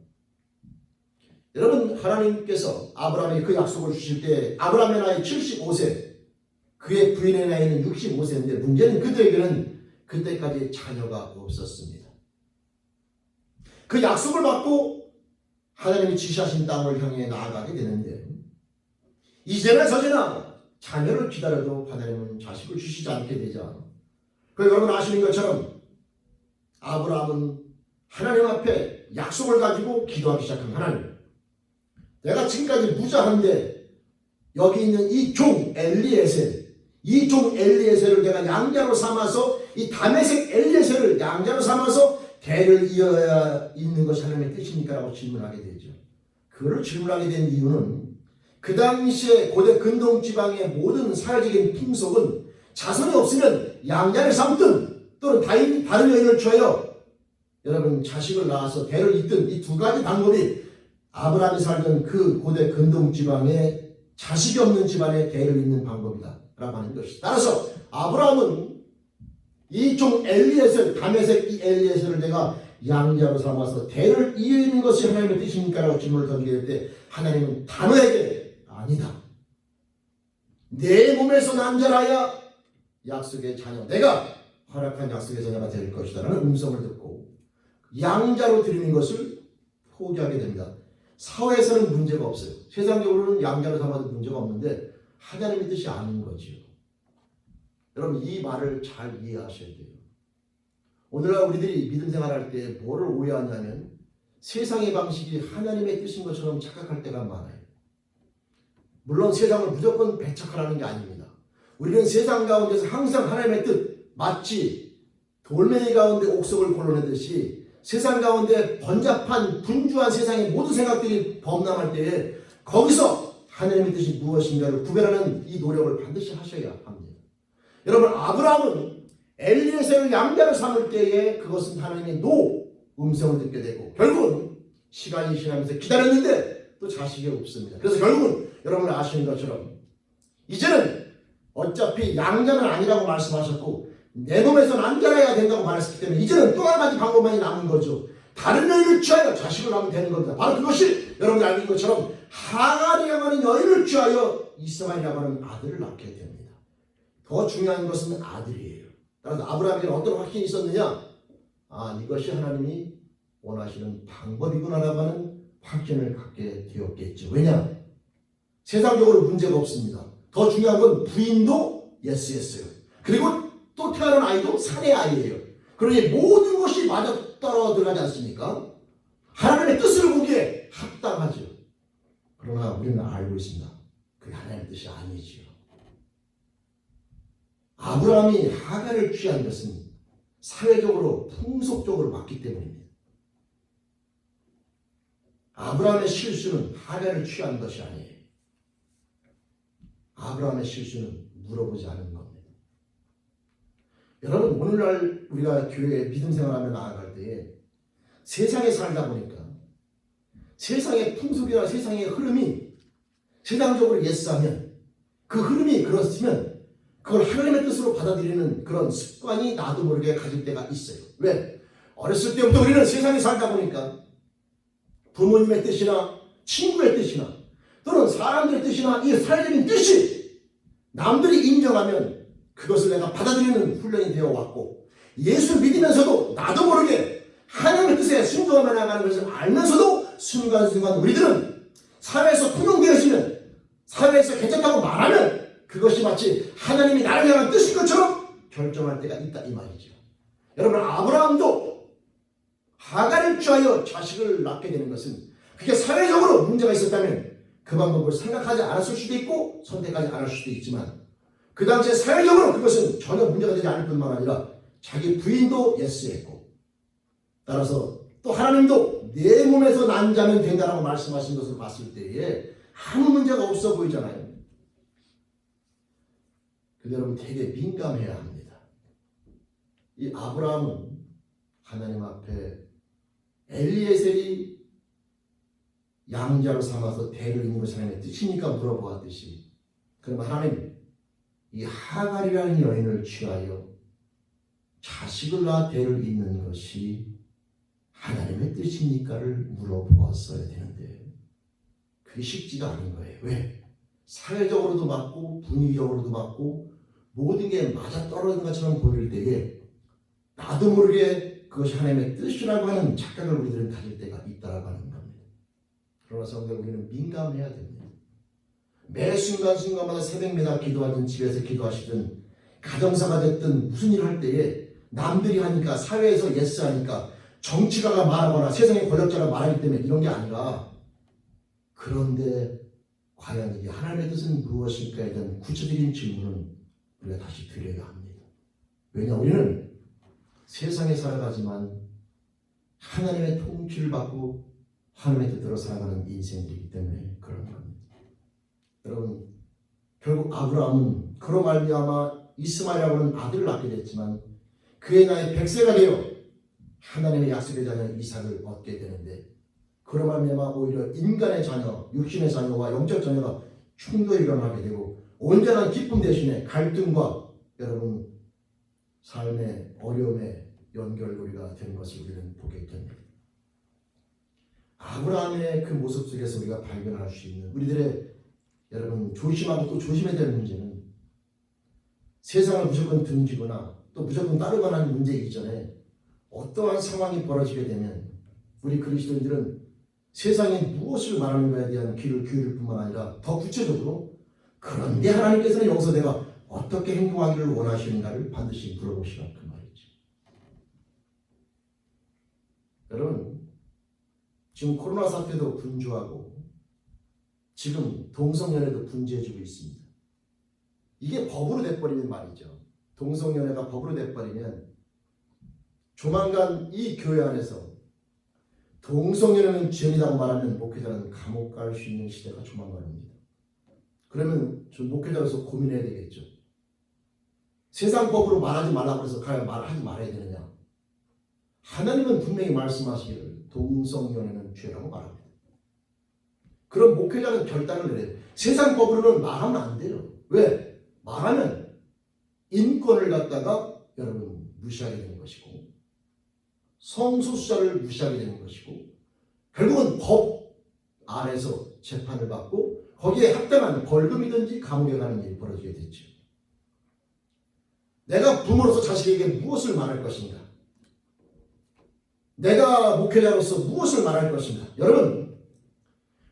여러분 하나님께서 아브라함에게 그 약속을 주실 때 아브라함의 나이 75세 그의 부인의 나이는 65세인데 문제는 그들에게는 그때까지 자녀가 없었습니다. 그 약속을 받고 하나님이 지시하신 땅을 향해 나아가게 되는데 이제나 저제나 자녀를 기다려도 하나님은 자식을 주시지 않게 되자 여러분 아시는 것처럼 아브라함은 하나님 앞에 약속을 가지고 기도하기 시작한 하나님. 내가 지금까지 무자한데 여기 있는 이 종 엘리에셀을 내가 양자로 삼아서 이 다메섹 엘리에셀을 양자로 삼아서 대를 이어야 있는 것이 하나님의 뜻입니까? 라고 질문하게 되죠. 그걸 질문하게 된 이유는 그 당시에 고대 근동 지방의 모든 사회적인 풍속은 자손이 없으면 양자를 삼든 또는 다른 여인을 취하여 여러분 자식을 낳아서 대를 잇든 이 두 가지 방법이 아브라함이 살던 그 고대 근동 지방에 자식이 없는 집안에 대를 잇는 방법이다 라고 하는 것이. 따라서 아브라함은 이 종 엘리에셀, 다메섹 이 엘리에셀을 내가 양자로 삼아서 대를 이으는 것이 하나님의 뜻입니까? 라고 질문을 던지게 될 때 하나님은 단호하게 아니다. 내 몸에서 난 자라야 약속의 자녀, 내가 허락한 약속의 자녀가 될 것이다 라는 음성을 듣고 양자로 드리는 것을 포기하게 됩니다. 사회에서는 문제가 없어요. 세상적으로는 양자로 삼아도 문제가 없는데 하나님의 뜻이 아닌 거지요. 여러분 이 말을 잘 이해하셔야 돼요. 오늘날 우리들이 믿음 생활할 때 뭐를 오해하냐면 세상의 방식이 하나님의 뜻인 것처럼 착각할 때가 많아요. 물론 세상을 무조건 배척하라는 게 아닙니다. 우리는 세상 가운데서 항상 하나님의 뜻, 마치 돌멩이 가운데 옥석을 골라내듯이 세상 가운데 번잡한 분주한 세상의 모든 생각들이 범람할 때에 거기서 하나님의 뜻이 무엇인가를 구별하는 이 노력을 반드시 하셔야 합니다. 여러분 아브라함은 엘리에셀을 양자로 삼을 때에 그것은 하나님의 음성을 듣게 되고 결국은 시간이 지나면서 기다렸는데 또 자식이 없습니다. 그래서 결국은 여러분 아시는 것처럼 이제는 어차피 양자는 아니라고 말씀하셨고 내 몸에서 남자라야 된다고 말했기 때문에 이제는 또 한 가지 방법만이 남은 거죠. 다른 여인을 취하여 자식을 낳으면 되는 겁니다. 바로 그것이 여러분이 알는 것처럼 하갈이라고 하는 여인을 취하여 이스마엘이라고 하는 아들을 낳게 됩니다. 더 중요한 것은 아들이에요. 따라서 아브라함에게 어떤 확신이 있었느냐? 이것이 하나님이 원하시는 방법이구나라고 하는 확신을 갖게 되었겠죠. 왜냐? 세상적으로 문제가 없습니다. 더 중요한 건 부인도 예스였어요. 그리고 또 태어난 아이도 사내 아이예요. 그러니 모든 것이 맞아떨어 들어가지 않습니까? 하나님의 뜻을 보기에 합당하죠. 그러나 우리는 알고 있습니다. 그게 하나님의 뜻이 아니지요. 아브라함이 하갈을 취한 것은 사회적으로 풍속적으로 맞기 때문입니다. 아브라함의 실수는 하갈을 취한 것이 아니에요. 아브라함의 실수는 물어보지 않은 겁니다. 여러분 오늘날 우리가 교회에 믿음 생활하며 나아갈 때에 세상에 살다 보니까 세상의 풍속이나 세상의 흐름이 세상적으로 예스하면 그 흐름이 그렇으면 그걸 하나님의 뜻으로 받아들이는 그런 습관이 나도 모르게 가질 때가 있어요. 왜? 어렸을 때부터 우리는 세상에 살다 보니까 부모님의 뜻이나 친구의 뜻이나 또는 사람들의 뜻이나 이 사회적인 뜻이 남들이 인정하면 그것을 내가 받아들이는 훈련이 되어 왔고 예수 믿으면서도 나도 모르게 하나님의 뜻에 순종하며 나가는 것을 알면서도 순간순간 우리들은 사회에서 통용되어지면 사회에서 괜찮다고 말하면 그것이 마치 하나님이 나를 향한 뜻인 것처럼 결정할 때가 있다 이 말이죠. 여러분 아브라함도 하갈을 취하여 자식을 낳게 되는 것은 그게 사회적으로 문제가 있었다면 그 방법을 생각하지 않았을 수도 있고 선택하지 않을 수도 있지만 그 당시에 사회적으로 그것은 전혀 문제가 되지 않을 뿐만 아니라 자기 부인도 예스했고 따라서 또 하나님도 내 몸에서 난 자면 된다라고 말씀하신 것을 봤을 때에 아무 문제가 없어 보이잖아요. 근데 여러분 되게 민감해야 합니다. 이 아브라함은 하나님 앞에 엘리에셀이 양자로 삼아서 대를 잇는 것이 하나님의 뜻이니까 물어보았듯이 그럼 하나님 이 하갈이라는 여인을 취하여 자식을 낳아 대를 잇는 것이 하나님의 뜻입니까를 물어보았어야 되는데 그게 쉽지가 않은 거예요. 왜? 사회적으로도 맞고 분위기적으로도 맞고 모든 게 맞아떨어진 것처럼 보일 때에 나도 모르게 그것이 하나님의 뜻이라고 하는 착각을 우리들은 가질 때가 있다라고 하는 겁니다. 그러나 성도 우리는 민감해야 됩니다. 매 순간순간마다 새벽마다 기도하든 집에서 기도하시든 가정사가 됐든 무슨 일을 할 때에 남들이 하니까 사회에서 예스하니까 정치가가 말하거나 세상의 권력자가 말하기 때문에 이런 게 아니라, 그런데 과연 이게 하나님의 뜻은 무엇일까에 대한 구체적인 질문은 우리가 다시 드려야 합니다. 왜냐, 우리는 세상에 살아가지만 하나님의 통치를 받고 하나님의 뜻대로 살아가는 인생들이기 때문에 그런 겁니다. 여러분, 결국 아브라함은 그로 말미암아 이스마엘이라고 하는 아들을 낳게 됐지만 그의 나이 100세가 되어 하나님의 약속의 자녀 이삭을 얻게 되는데, 그로 말미암아 오히려 인간의 자녀, 육신의 자녀와 영적 자녀가 충돌이 일어나게 되고 온전한 기쁨 대신에 갈등과 여러분 삶의 어려움의 연결고리가 되는 것을 우리는 보게 됩니다. 아브라함의 그 모습 속에서 우리가 발견할 수 있는 우리들의 여러분 조심하고 또 조심해야 될 문제는, 세상을 무조건 등지거나 또 무조건 따르거나 하는 문제이기 전에 어떠한 상황이 벌어지게 되면 우리 그리스도인들은 세상에 무엇을 말하는가에 대한 귀를 기울일 뿐만 아니라 더 구체적으로, 그런데 하나님께서는 여기서 내가 어떻게 행동하기를 원하시는가를 반드시 물어보시라 그 말이죠. 여러분, 지금 코로나 사태도 분주하고 지금 동성연애도 분주해지고 있습니다. 이게 법으로 돼버리면 말이죠. 동성연애가 법으로 돼버리면 조만간 이 교회 안에서 동성연애는 죄이라고 말하면 목회자는 감옥 갈 수 있는 시대가 조만간 옵니다. 그러면 저 목회자로서 고민해야 되겠죠. 세상 법으로 말하지 말라고 해서 과연 말하지 말아야 되느냐. 하나님은 분명히 말씀하시기를 동성연애는 죄라고 말합니다. 그럼 목회자는 결단을 내려요. 세상 법으로는 말하면 안 돼요. 왜? 말하면 인권을 갖다가 여러분 무시하게 되는 것이고, 성소수자를 무시하게 되는 것이고, 결국은 법 안에서 재판을 받고 거기에 합당한 벌금이든지 감옥에 가는 일이 벌어지게 됐죠. 내가 부모로서 자식에게 무엇을 말할 것인가? 내가 목회자로서 무엇을 말할 것인가? 여러분,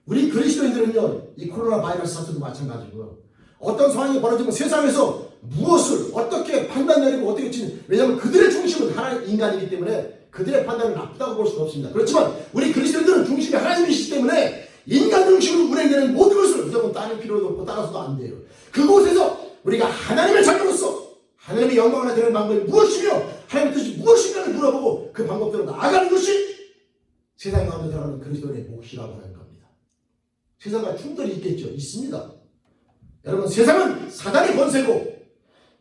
우리 그리스도인들은요, 이 코로나 바이러스 사태도 마찬가지고요, 어떤 상황이 벌어지면 세상에서 무엇을 어떻게 판단 내리고 어떻게 치는, 왜냐하면 그들의 중심은 하나님 인간이기 때문에 그들의 판단을 나쁘다고 볼 수는 없습니다. 그렇지만 우리 그리스도인들은 중심이 하나님이시기 때문에 인간 중심으로 운행되는 모든 것을 무조건 따를 필요도 없고 따라서도 안 돼요. 그곳에서 우리가 하나님의 자녀로서 하나님의 영광을 드리는 방법이 무엇이며 하나님의 뜻이 무엇인가를 물어보고 그 방법대로 나아가는 것이 세상 가운데 살아가는 그리스도인의 몫이라고 하는 겁니다. 세상과 충돌이 있겠죠. 있습니다. 여러분, 세상은 사단의 권세고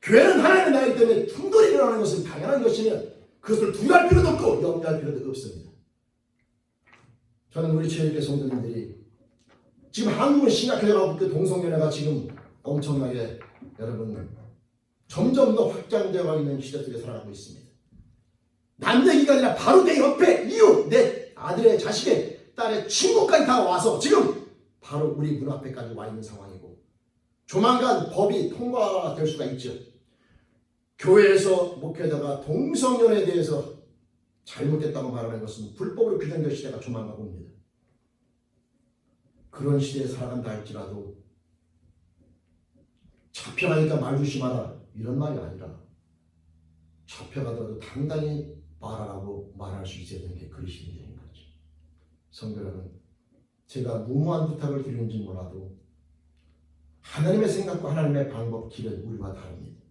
교회는 하나님의 나라이기 때문에 충돌이 일어나는 것은 당연한 것이며 그것을 두려워할 필요도 없고 염려할 필요도 없습니다. 저는 우리 체육계 성도님들이 지금 한국은 심각해져가고 그 동성연애가 지금 엄청나게 여러분 점점 더 확장되어 있는 시대 속에 살아가고 있습니다. 남대기가 아니라 바로 내 옆에 이웃, 내 아들의 자식의 딸의 친구까지 다 와서 지금 바로 우리 문 앞에까지 와 있는 상황이고, 조만간 법이 통과될 수가 있죠. 교회에서 목회자가 동성연애에 대해서 잘못됐다고 말하는 것은 불법으로 규정될 시대가 조만간 옵니다. 그런 시대에 살아간다 할지라도 잡혀가니까 말 조심하라 이런 말이 아니라, 잡혀가더라도 당당히 말하라고 말할 수 있어야 되는 게 그리스도인인 거죠. 성도 여러분, 제가 무모한 부탁을 드리는지 몰라도 하나님의 생각과 하나님의 방법, 길은 우리와 다릅니다.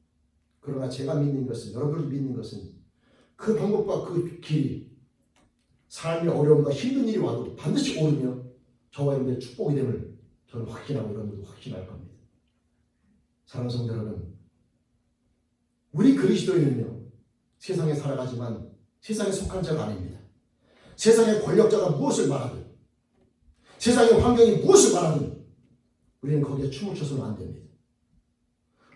그러나 제가 믿는 것은, 여러분이 믿는 것은 그 방법과 그 길이 삶의 어려움과 힘든 일이 와도 반드시 오르며 저와 여러분의 축복이 됨을 저는 확신하고 여러분도 확신할 겁니다. 사랑하는 성도 여러분, 우리 그리스도인은요, 세상에 살아가지만 세상에 속한 자가 아닙니다. 세상의 권력자가 무엇을 말하든, 세상의 환경이 무엇을 말하든 우리는 거기에 춤을 춰서는 안 됩니다.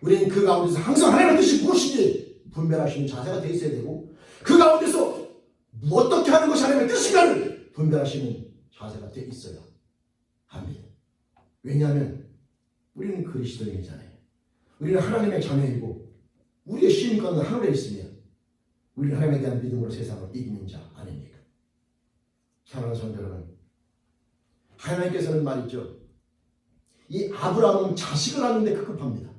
우리는 그 가운데서 항상 하나님의 뜻이 무엇인지 분별하시는 자세가 돼 있어야 되고, 그 가운데서 어떻게 하는 것이 하나님의 뜻인가를 분별하시는 자세가 돼 있어야 합니다. 왜냐하면 우리는 그리스도인이잖아요. 우리는 하나님의 자녀이고 우리의 시민권은 하늘에 있으며 우리는 하나님에 대한 믿음으로 세상을 이기는 자 아닙니까? 사랑하는 성도 여러분, 하나님께서는 말이죠, 이 아브라함은 자식을 낳는데 급급합니다.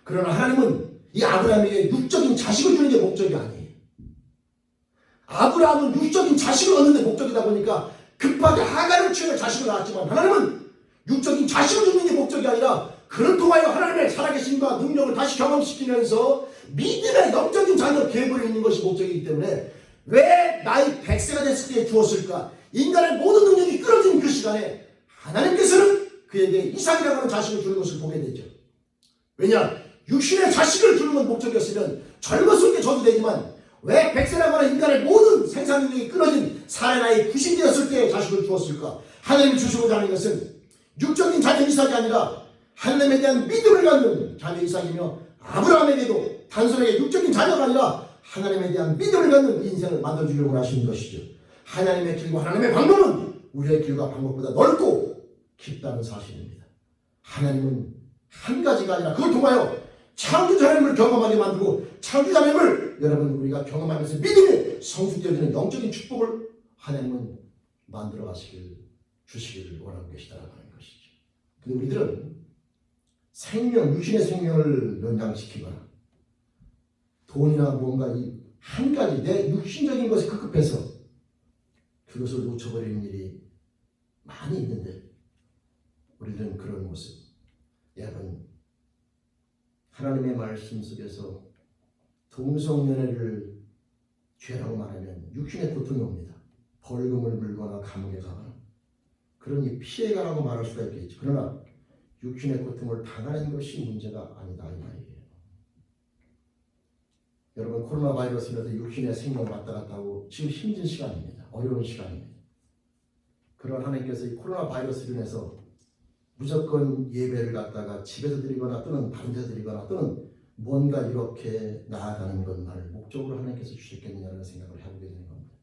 그러나 하나님은 이 아브라함에게 육적인 자식을 주는 게 목적이 아니에요. 아브라함은 육적인 자식을 얻는 데 목적이다 보니까 급하게 하갈을 취해 자식을 낳았지만 하나님은 육적인 자식을 주는 게 목적이 아니라 그를 통하여 하나님의 살아계심과 능력을 다시 경험시키면서 믿음의 영적인 자녀 계보를 있는 것이 목적이기 때문에 왜 나이 100세가 됐을 때 주었을까? 인간의 모든 능력이 끊어진 그 시간에 하나님께서는 그에게 이삭이라고 하는 자식을 주는 것을 보게 되죠. 왜냐? 육신의 자식을 주는 건 목적이었으면 젊었을 때 줘도 되지만 왜 100세라고 하는 인간의 모든 생산 능력이 끊어진 살의 나이 90이 되었을 때 자식을 주었을까? 하나님이 주시고자 하는 것은 육적인 자녀 이삭이 아니라 하나님에 대한 믿음을 갖는 자녀 이삭이며 아브라함에게도 단순하게 육적인 자녀가 아니라 하나님에 대한 믿음을 갖는 인생을 만들어주려고 하시는 것이죠. 하나님의 길과 하나님의 방법은 우리의 길과 방법보다 넓고 깊다는 사실입니다. 하나님은 한 가지가 아니라 그걸 통하여 창조자 하나님을 경험하게 만들고 창조자 하나님을 여러분 우리가 경험하면서 믿음이 성숙되어지는 영적인 축복을 하나님은 만들어 주시기를 원하고 계시다라고 하는 것이죠. 근데 우리들은 육신의 생명을 연장시키거나 돈이나 뭔가 이 한 가지 내 육신적인 것에 급급해서 그것을 놓쳐버리는 일이 많이 있는데 우리들은 그런 모습 여러분 하나님의 말씀 속에서 동성연애를 죄라고 말하면 육신의 고통이 옵니다. 벌금을 물거나 감옥에 가거나 그러니 피해가라고 말할 수가 있겠죠. 그러나 육신의 고통을 당하는 것이 문제가 아니다 이 말이에요. 여러분 코로나 바이러스에서 육신의 생명을 왔다 갔다 하고 지금 힘든 시간입니다. 어려운 시간입니다. 그러나 하나님께서 이 코로나 바이러스로 인해서 무조건 예배를 갖다가 집에서 드리거나 또는 다른 데서 드리거나 또는 뭔가 이렇게 나아가는 것만을 목적으로 하나님께서 주셨겠느냐는 생각을 해보게 되는 겁니다.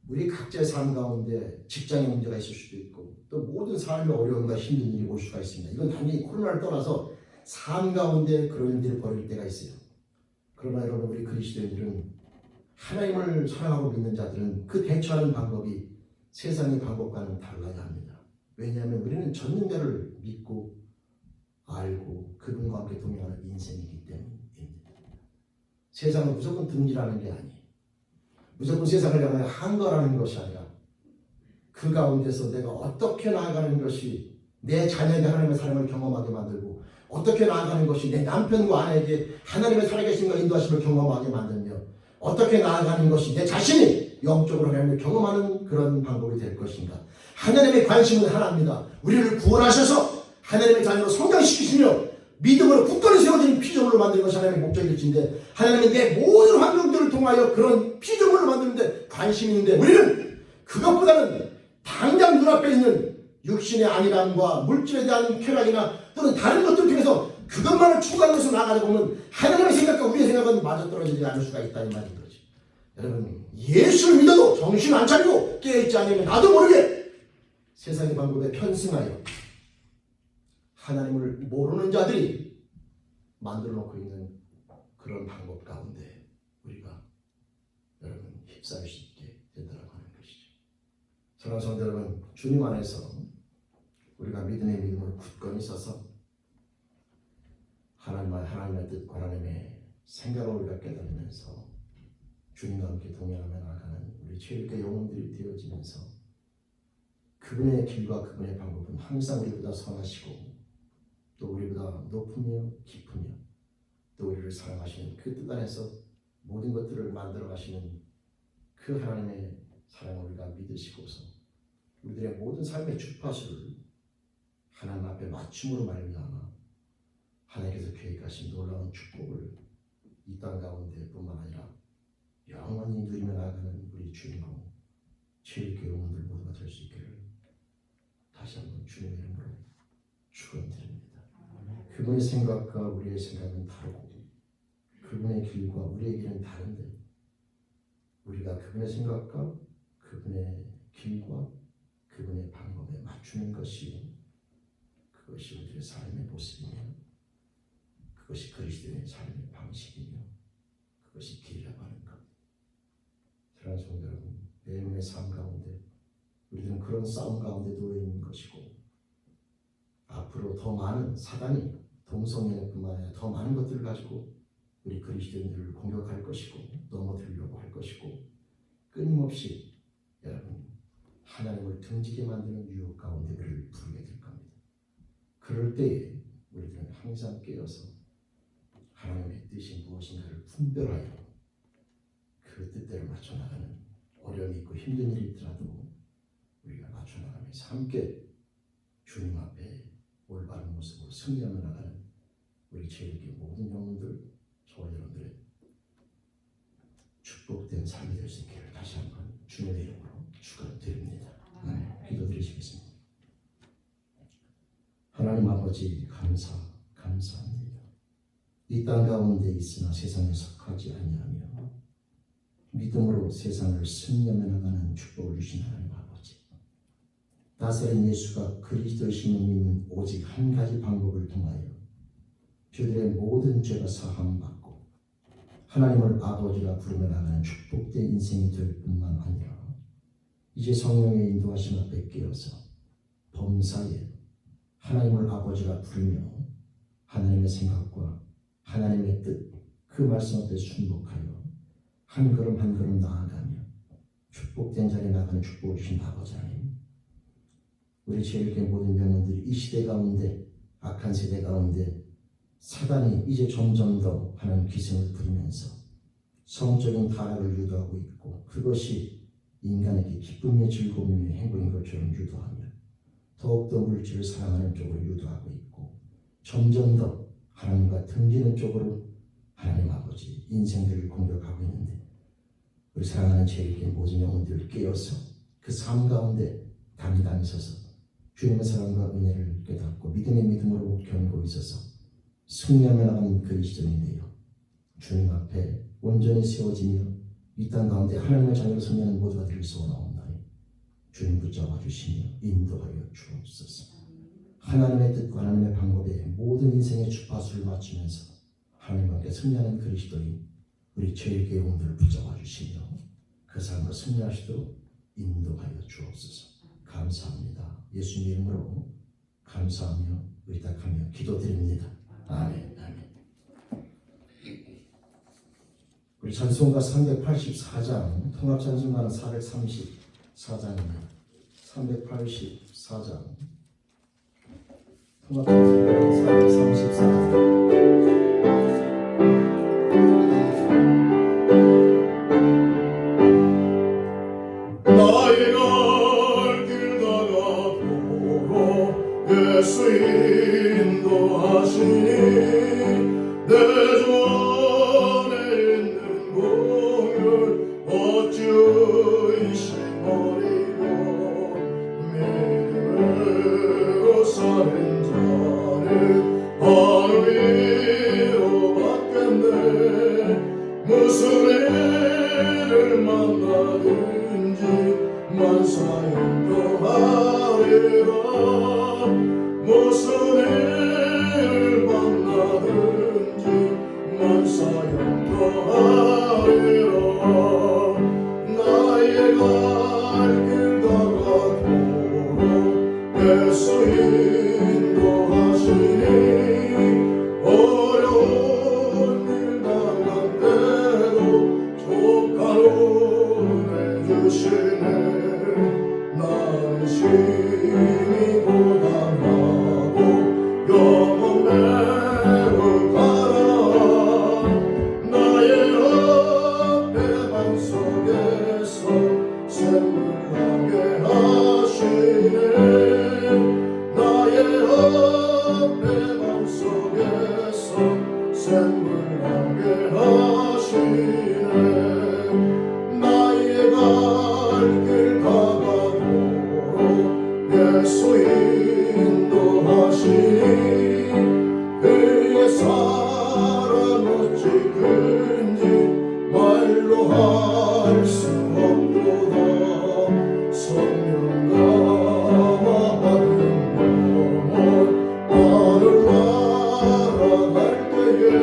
우리 각자의 삶 가운데 직장의 문제가 있을 수도 있고 또 모든 삶의 어려움과 힘든 일이 올 수가 있습니다. 이건 단지 코로나를 떠나서 삶 가운데 그런 일들을 벌일 때가 있어요. 그러나 여러분 우리 그리스도인들은 하나님을 사랑하고 믿는 자들은 그 대처하는 방법이 세상의 방법과는 달라야 합니다. 왜냐하면 우리는 전능자를 믿고 알고 그분과 함께 동행하는 인생이기 때문입니다. 세상은 무조건 등지라는 게 아니에요. 무조건 세상을 향하여 한거라는 것이 아니라 그 가운데서 내가 어떻게 나아가는 것이 내 자녀에게 하나님의 사랑을 경험하게 만들고 어떻게 나아가는 것이 내 남편과 아내에게 하나님의 살아계심과 인도하심을 경험하게 만들며 어떻게 나아가는 것이 내 자신이 영적으로 하나님을 경험하는 그런 방법이 될 것인가. 하나님의 관심은 하나입니다. 우리를 구원하셔서 하나님의 자녀로 성장시키시며 믿음으로 굳건히 세워지는 피조물로 만드는 것이 하나님의 목적일진데 하나님은 내 모든 환경들을 통하여 그런 피조물로 만드는데 관심이 있는데 우리는 그것보다는 당장 눈앞에 있는 육신의 안일함과 물질에 대한 쾌락이나 또는 다른 것들 통해서 그것만을 추구하면서 나아가다 보면 하나님의 생각과 우리의 생각은 마저 떨어지지 않을 수가 있다 이 말인 거죠. 여러분 예수를 믿어도 정신 안 차리고 깨어있지 않으면 나도 모르게 세상의 방법에 편승하여 하나님을 모르는 자들이 만들어 놓고 있는 그런 방법 가운데 우리가 여러분 휩싸일 수 있게 된다고 하는 것이죠. 사랑하는 성도 여러분, 주님 안에서 우리가 믿음의 믿음을 굳건히 서서 하나님의 뜻과 하나님의 생각을 우리가 깨달으면서 주님과 함께 동행하며 나아가는 우리 죄인의 영혼들이 되어지면서 그분의 길과 그분의 방법은 항상 우리보다 선하시고 또 우리보다 높으며 깊으며 또 우리를 사랑하시는 그 뜻 안에서 모든 것들을 만들어 가시는 그 하나님의 사랑을 우리가 믿으시고서 우리들의 모든 삶의 주파수를 하나님 앞에 맞춤으로 말미암아 하나님께서 계획하신 놀라운 축복을 이 땅 가운데 뿐만 아니라 영원히 누리며 나아가는 우리 주님하고 죄의 영혼들 모두가 될 수 있기를 다시 한번 주님의 이름으로 축원드립니다. 그분의 생각과 우리의 생각은 다르고 그분의 길과 우리의 길은 다른데 우리가 그분의 생각과 그분의 길과 그분의 방법에 맞추는 것이 그것이 우리의 삶의 모습이며 그것이 그리스도의 삶의 방식이며 그것이 길이라고 하는 것. 사랑하는 성도 여러분, 매일매일 삶 가운데 우리들은 그런 싸움 가운데 놓여 있는 것이고 앞으로 더 많은 사단이 동성연애뿐만 아니라 더 많은 것들을 가지고 우리 그리스도인들을 공격할 것이고 넘어뜨리려고 할 것이고 끊임없이 여러분 하나님을 등지게 만드는 유혹 가운데 우리를 부르게 될 겁니다. 그럴 때에 우리들은 항상 깨어서 하나님의 뜻이 무엇인가를 분별하여 그 뜻대로 맞춰 나가는 어려움이 있고 힘든 일이 있더라도 우리가 맞춰 나가면서 함께 주님 앞에 올바른 모습으로 승리하며 나가는 우리 제일교회 모든 영혼들, 저와 여러분들의 축복된 삶이 될 수 있기를 다시 한번 주님의 이름으로 축원드립니다. 기도드리시겠습니다. 하나님 아버지 감사합니다. 이 땅 가운데 있으나 세상에 속하지 아니하며 믿음으로 세상을 승리하며 나가는 축복을 주신 하나님 아버지, 나사렛 예수가 그리스도이심을 믿는 오직 한 가지 방법을 통하여 저들의 모든 죄가 사함받고 하나님을 아버지라 부르며 나가는 축복된 인생이 될 뿐만 아니라 이제 성령의 인도하심 앞에 깨어서 범사에 하나님을 아버지라 부르며 하나님의 생각과 하나님의 뜻, 그 말씀 앞에 순복하여 한 걸음 한 걸음 나아가며 축복된 자리에 나가는 축복을 주신 아버지 하나님, 우리 제일교회 모든 영혼들이 이 시대 가운데, 악한 세대 가운데 사단이 이제 점점 더 하나님 기승을 부리면서 성적인 타락을 유도하고 있고, 그것이 인간에게 기쁨의 즐거움의 행복인 것처럼 유도하며 더욱더 물질을 사랑하는 쪽으로 유도하고 있고, 점점 더 하나님과 등지는 쪽으로 하나님 아버지 인생들을 공격하고 있는데, 우리 사랑하는 제일교회 모든 영혼들 깨어서 그 삶 가운데 당당히 서서 주님의 사랑과 은혜를 깨닫고 믿음의 믿음으로 견고 있어서 승리하며 나가는 그리스도인이되어 주님 앞에 온전히 세워지며 이 땅 가운데 하나님의 자녀로 승리하는 모두가 되길 소원하옵나니 주님 붙잡아 주시며 인도하여 주옵소서. 하나님의 뜻과 하나님의 방법에 모든 인생의 주파수를 맞추면서 하나님과 함께 승리하는 그리스도인 우리 제일교회 영혼들을 붙잡아 주시며 그 삶을 승리하시도록 인도하여 주옵소서. 감사합니다. 예수님 이름으로 감사하며 의탁하며 기도드립니다. 아멘. 우리 찬송가 384장, 통합찬송가는 434장입니다. 384장, 통합찬송가는 434장. 나의 갈 길 다가도록 예수 인도하시니 내 주 안에 있는 공을 어찌 의심하리요. 믿음으로 사는 자는 하늘 위로 받겠네. 무슨 일을 만나든지 만사 인도하리라. 무슨 일을 만나든지 만사 인도하리라. 나의 갈 길 다가도록 예수 인도하시니 어려운 길 나갈 때도 족한 은혜 주시네. 나는 심히 고단하고 영혼 매우 가라. 나의 앞에 방석에서 샘물 나게 하시네. 나의 앞에 방석에서 샘물 나게 하시네. 나의 갈 길 다가도록 예수 인도하시니 그의 사랑 어찌 큰지 말로 할 수 없도다. 성령 감화 받은 영혼 나를 날아갈 때에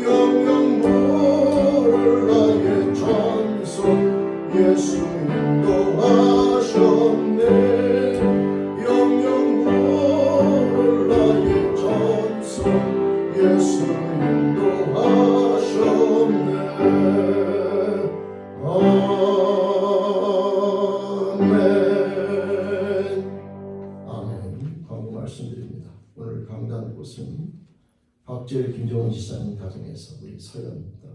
영영 부를 나의 찬송 예수 인도하셨네. 영영 박재일 김정은 지사님 가정에서 우리 서연 딸,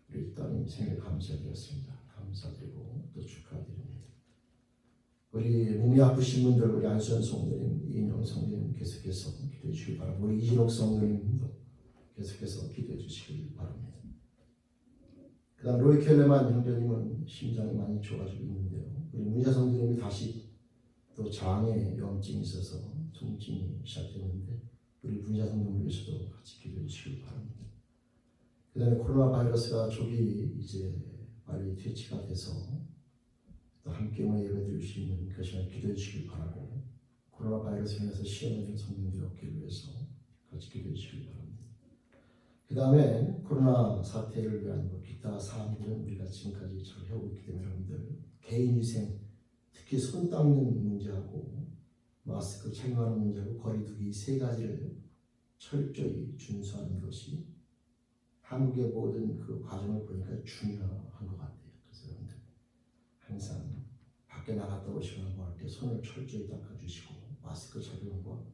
우리 딸님 생일 감사드렸습니다. 감사드리고 또 축하드립니다. 우리 몸이 아프신 분들, 우리 안수현 성도님, 이인영 성도님 계속해서 기도해 주시기 바랍니다. 우리 이진옥 성도님도 계속해서 기도해 주시기 바랍니다. 그 다음 로이 켈레만 형제님은 심장이 많이 좋아지고 있는데요. 우리 문자 성도님이 다시 또 장에 염증이 있어서 통증이 시작됐는데 우리 문자 성도님을 위해서도 같이 기도해 주시기 바랍니다. 그 다음에 코로나 바이러스가 조기 이제 빨리 퇴치가 돼서 또 함께 모여 예배드릴 수 있는 그 시간 기도해 주시기 바라고, 코로나 바이러스로 인해서 시험을 준 성도님들 얻기 위해서 같이 기도해 주시기 바랍니다. 그 다음에 코로나 사태를 위한 기타 사항들은 우리가 지금까지 잘 해오고 있기 때문에 여러분들 개인위생, 특히 손 닦는 문제하고 마스크 착용하는 문제하고 거리두기 세 가지를 철저히 준수하는 것이 한국의 모든 그 과정을 보니까 중요한 것 같아요. 그래서 여러분들 항상 밖에 나갔다 오시거나 뭐 할 때 손을 철저히 닦아주시고 마스크 착용과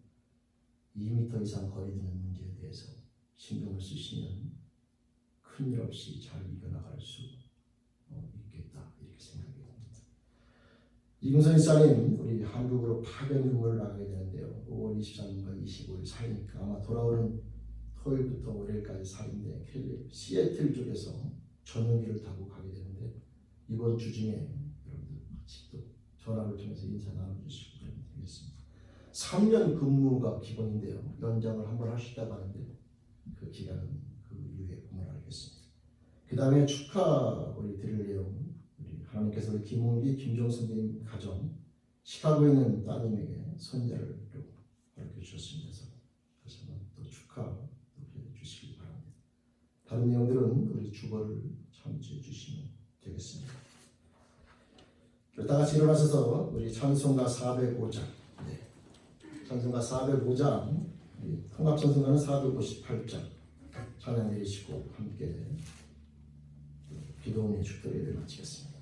2m 이상 거리 두는 문제에 대해서 신경을 쓰시면 큰일 없이 잘 이겨나갈 수 있겠다, 이렇게 생각이 듭니다. 이금선 이사님 우리 한국으로 파견 근무를 나가게 되는데요. 5월 23일과 25일 사이니까 아마 돌아오는 토요일부터 월요일까지 사인데 시애틀 쪽에서 전용기를 타고 가게 되는데 이번 주 중에 여러분들 같이 또 전화를 통해서 인사 나눠주시기 바라겠습니다. 3년 근무가 기본인데요. 연장을 한번 하시다고 하는데 그 기간은 그 이후에 근무를 하겠습니다. 그 다음에 축하 우리 드릴 내용, 우리 하나님께서 우리 김홍기, 김종선님 가정 시카고에 있는 따님에게 손자를 또 허락해 주셨습니다. 그래서 또 축하 주시기 바랍니다. 다른 내용들은 우리 주보를 참조해 주시면 되겠습니다. 다 같이 일어나셔서 우리 찬송가 405장, 찬송가 405장, 통합 찬송가는 458장 찬양 드리시고 함께 기도원의 축도를 마치겠습니다.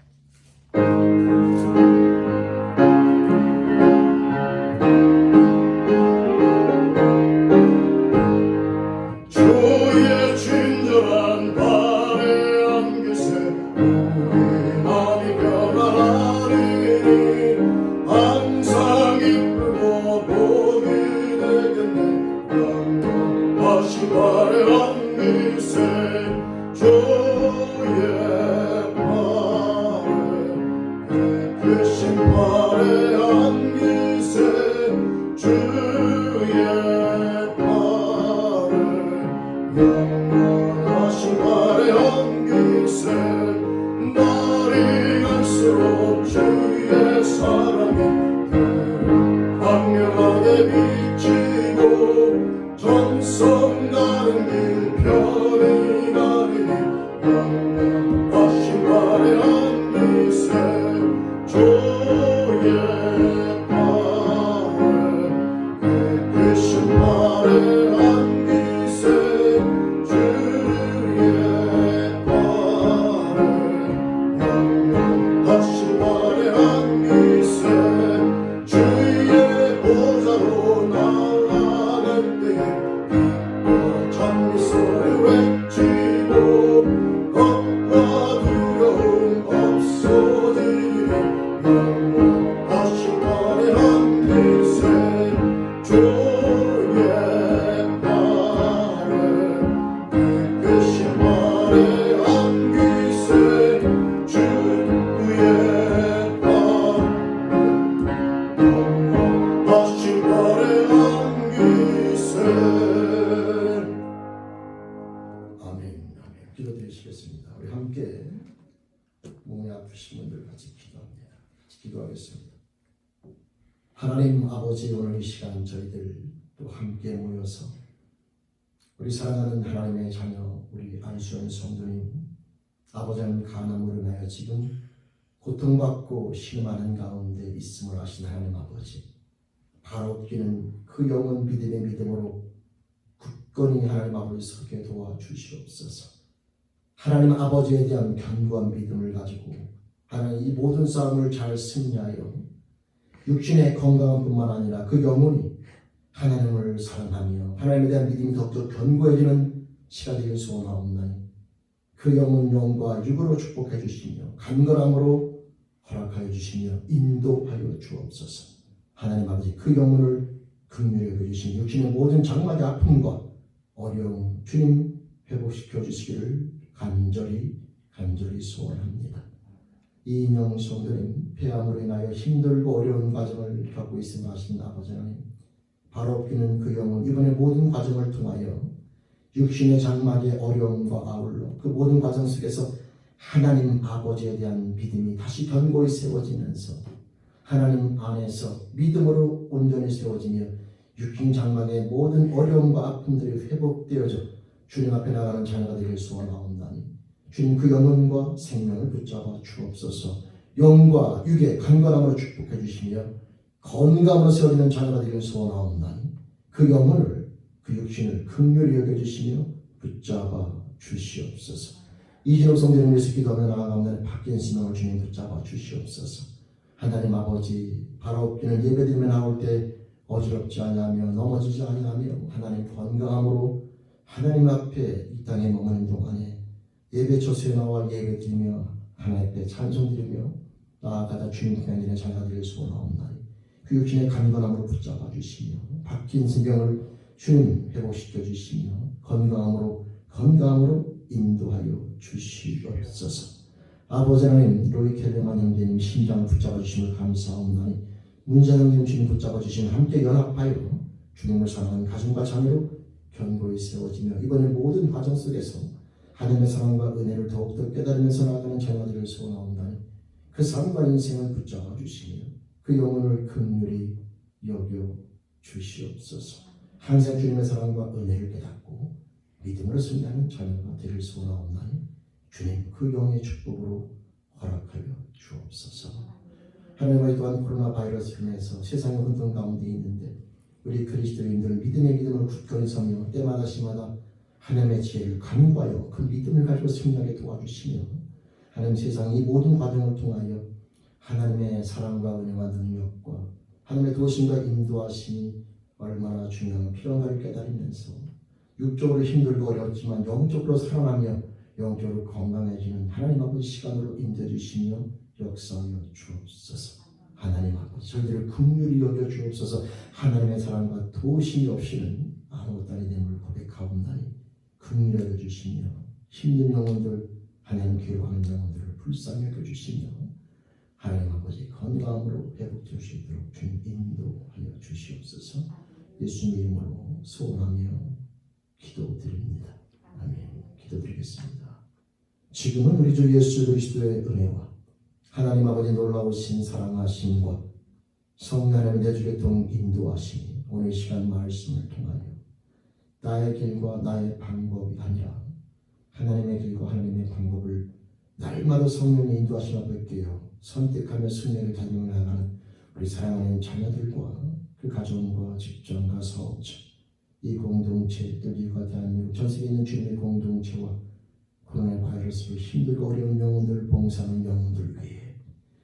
주의 친절한 발에 안기세 우리 마음이 편안하리니 항상 기쁘고 복이 되겠네. 영원하신 발에 안기세 주의 발에 깨끗신 발에 안기세 주의 영원하신 발에 안기세 날이 갈수록 주의 사랑이 광명하게 비치고 전성 가는 길 편히 가리니 영원하신 발에 안기세 주의 발에 깨끗신 발에 기도드리시겠습니다. 우리 함께 몸이 아프신 분들 같이 기도합니다. 같이 기도하겠습니다. 하나님 아버지, 오늘 이 시간 저희들 또 함께 모여서 우리 사랑하는 하나님의 자녀 우리 안수현 성도님 아버지 하나님 간암으로 인하여 지금 고통받고 신음하는 가운데 있음을 아신 하나님 아버지, 바로 뛰는 그 영혼 믿음의 믿음으로 굳건히 하나님 아버지 서게 도와주시옵소서. 하나님 아버지에 대한 견고한 믿음을 가지고 하나님 이 모든 싸움을 잘 승리하여 육신의 건강뿐만 아니라 그 영혼이 하나님을 사랑하며 하나님에 대한 믿음이 더욱더 견고해지는 시간이 되길 소원하옵나니 그 영혼 영과 육으로 축복해 주시며 간절함으로 허락하여 주시며 인도하여 주옵소서. 하나님 아버지 그 영혼을 긍휼히 여겨주시며 육신의 모든 장막의 아픔과 어려움 주님 회복시켜 주시기를 간절히 소원합니다. 이인영 성도님 폐암으로 인하여 힘들고 어려운 과정을 겪고 있음을 아시는 아버지 하나님 바로없기는 그 영혼 이번에 모든 과정을 통하여 육신의 장막의 어려움과 아울러 그 모든 과정 속에서 하나님 아버지에 대한 믿음이 다시 견고히 세워지면서 하나님 안에서 믿음으로 온전히 세워지며 육신 장막의 모든 어려움과 아픔들이 회복되어져 주님 앞에 나가는 자녀가 되길 소원하옵나니 주님 그 영혼과 생명을 붙잡아 주옵소서. 영과 육의 강건함으로 축복해 주시며 건강으로 세워지는 자녀가 되길 소원하옵나니 그 영혼을 그 육신을 긍휼히 여겨주시며 붙잡아 주시옵소서. 이진욱 성도님을 위해서 기도하며 나아가옵나니 바뀐 신앙을 주님 붙잡아 주시옵소서. 하나님 아버지 바라옵기는 예배드리며 나올 때 어지럽지 아니하며 넘어지지 아니하며 하나님 건강함으로 하나님 앞에 이 땅에 머무는 동안에 예배 처소에 나와 예배드리며 하나님 앞에 찬송드리며 나아가다 주님 편에 자녀가 되길 소원하옵나니 그 육신의 강건함으로 붙잡아 주시며 바뀐 생명을 주님 회복시켜 주시며 건강함으로 인도하여 주시옵소서. 아버지 하나님 로이 켈레만 형제님 심장을 붙잡아 주심을 감사하옵나니 문자 형제님 주님 붙잡아 주시면 함께 연합하여 주님을 사랑하는 가정과 자녀로 견고히 세워지며 이번에 모든 과정 속에서 하나님의 사랑과 은혜를 더욱더 깨달으면서 나아가는 자녀들을 소원하옵나니 그 삶과 인생을 붙잡아 주시며 그 영혼을 긍휼히 여겨 주시옵소서. 항상 주님의 사랑과 은혜를 깨닫고 믿음으로 승리하는 자녀가 되길 소원하옵나니 주님 그 영의 축복으로 허락하여 주옵소서. 하나님 또한 코로나 바이러스로 인해서 세상의 혼돈 가운데 있는데 우리 그리스도인들은 믿음의 믿음을 굳건히 서며 때마다 시마다 하나님의 지혜를 간구하여 그 믿음을 가지고 승리하게 도와주시며 하나님 세상 이 모든 과정을 통하여 하나님의 사랑과 은혜와 능력과 하나님의 도심과 인도하심이 얼마나 중요한 필요한가를 깨달으면서 육적으로 힘들고 어렵지만 영적으로 살아나며 영적으로 건강해지는 하나님 아버지 시간으로 인도해 주시며 역사하여 주옵소서. 하나님 아버지 저희들을 긍휼히 여겨 주옵소서. 하나님의 사랑과 도심이 없이는 아무것도 아니됨을 고백하옵나니 긍휼히 여겨 주시며 힘든 영혼들 하나님 괴로워하는 영혼들을 불쌍히 여겨 주시며 하나님 아버지 건강으로 회복될 수 있도록 주님 인도하여 주시옵소서. 예수님의 이름으로 소원하며 기도드립니다. 아멘. 기도드리겠습니다. 지금은 우리 주 예수 그리스도의 은혜와 하나님 아버지 놀라우신 사랑하심과 성령 하나님의 내주계통 인도하심이 오늘 시간 말씀을 통하여 나의 길과 나의 방법이 아니라 하나님의 길과 하나님의 방법을 날마다 성령의 인도하심을 받게요 선택하며 승리를 달리며 나가는 우리 사랑하는 자녀들과 그 가정과 직장과 사업자 이 공동체 또 미국과 대한민국 전 세계에 있는 주님의 공동체와 코로나 바이러스로 힘들고 어려운 영혼들을 봉사하는 영혼들 위해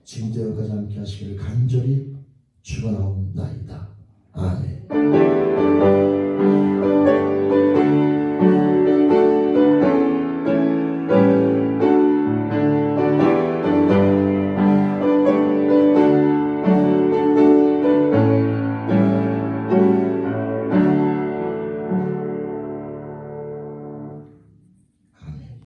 지금도 여기까지 함께 하시기를 간절히 축원하옵나이다. 아멘.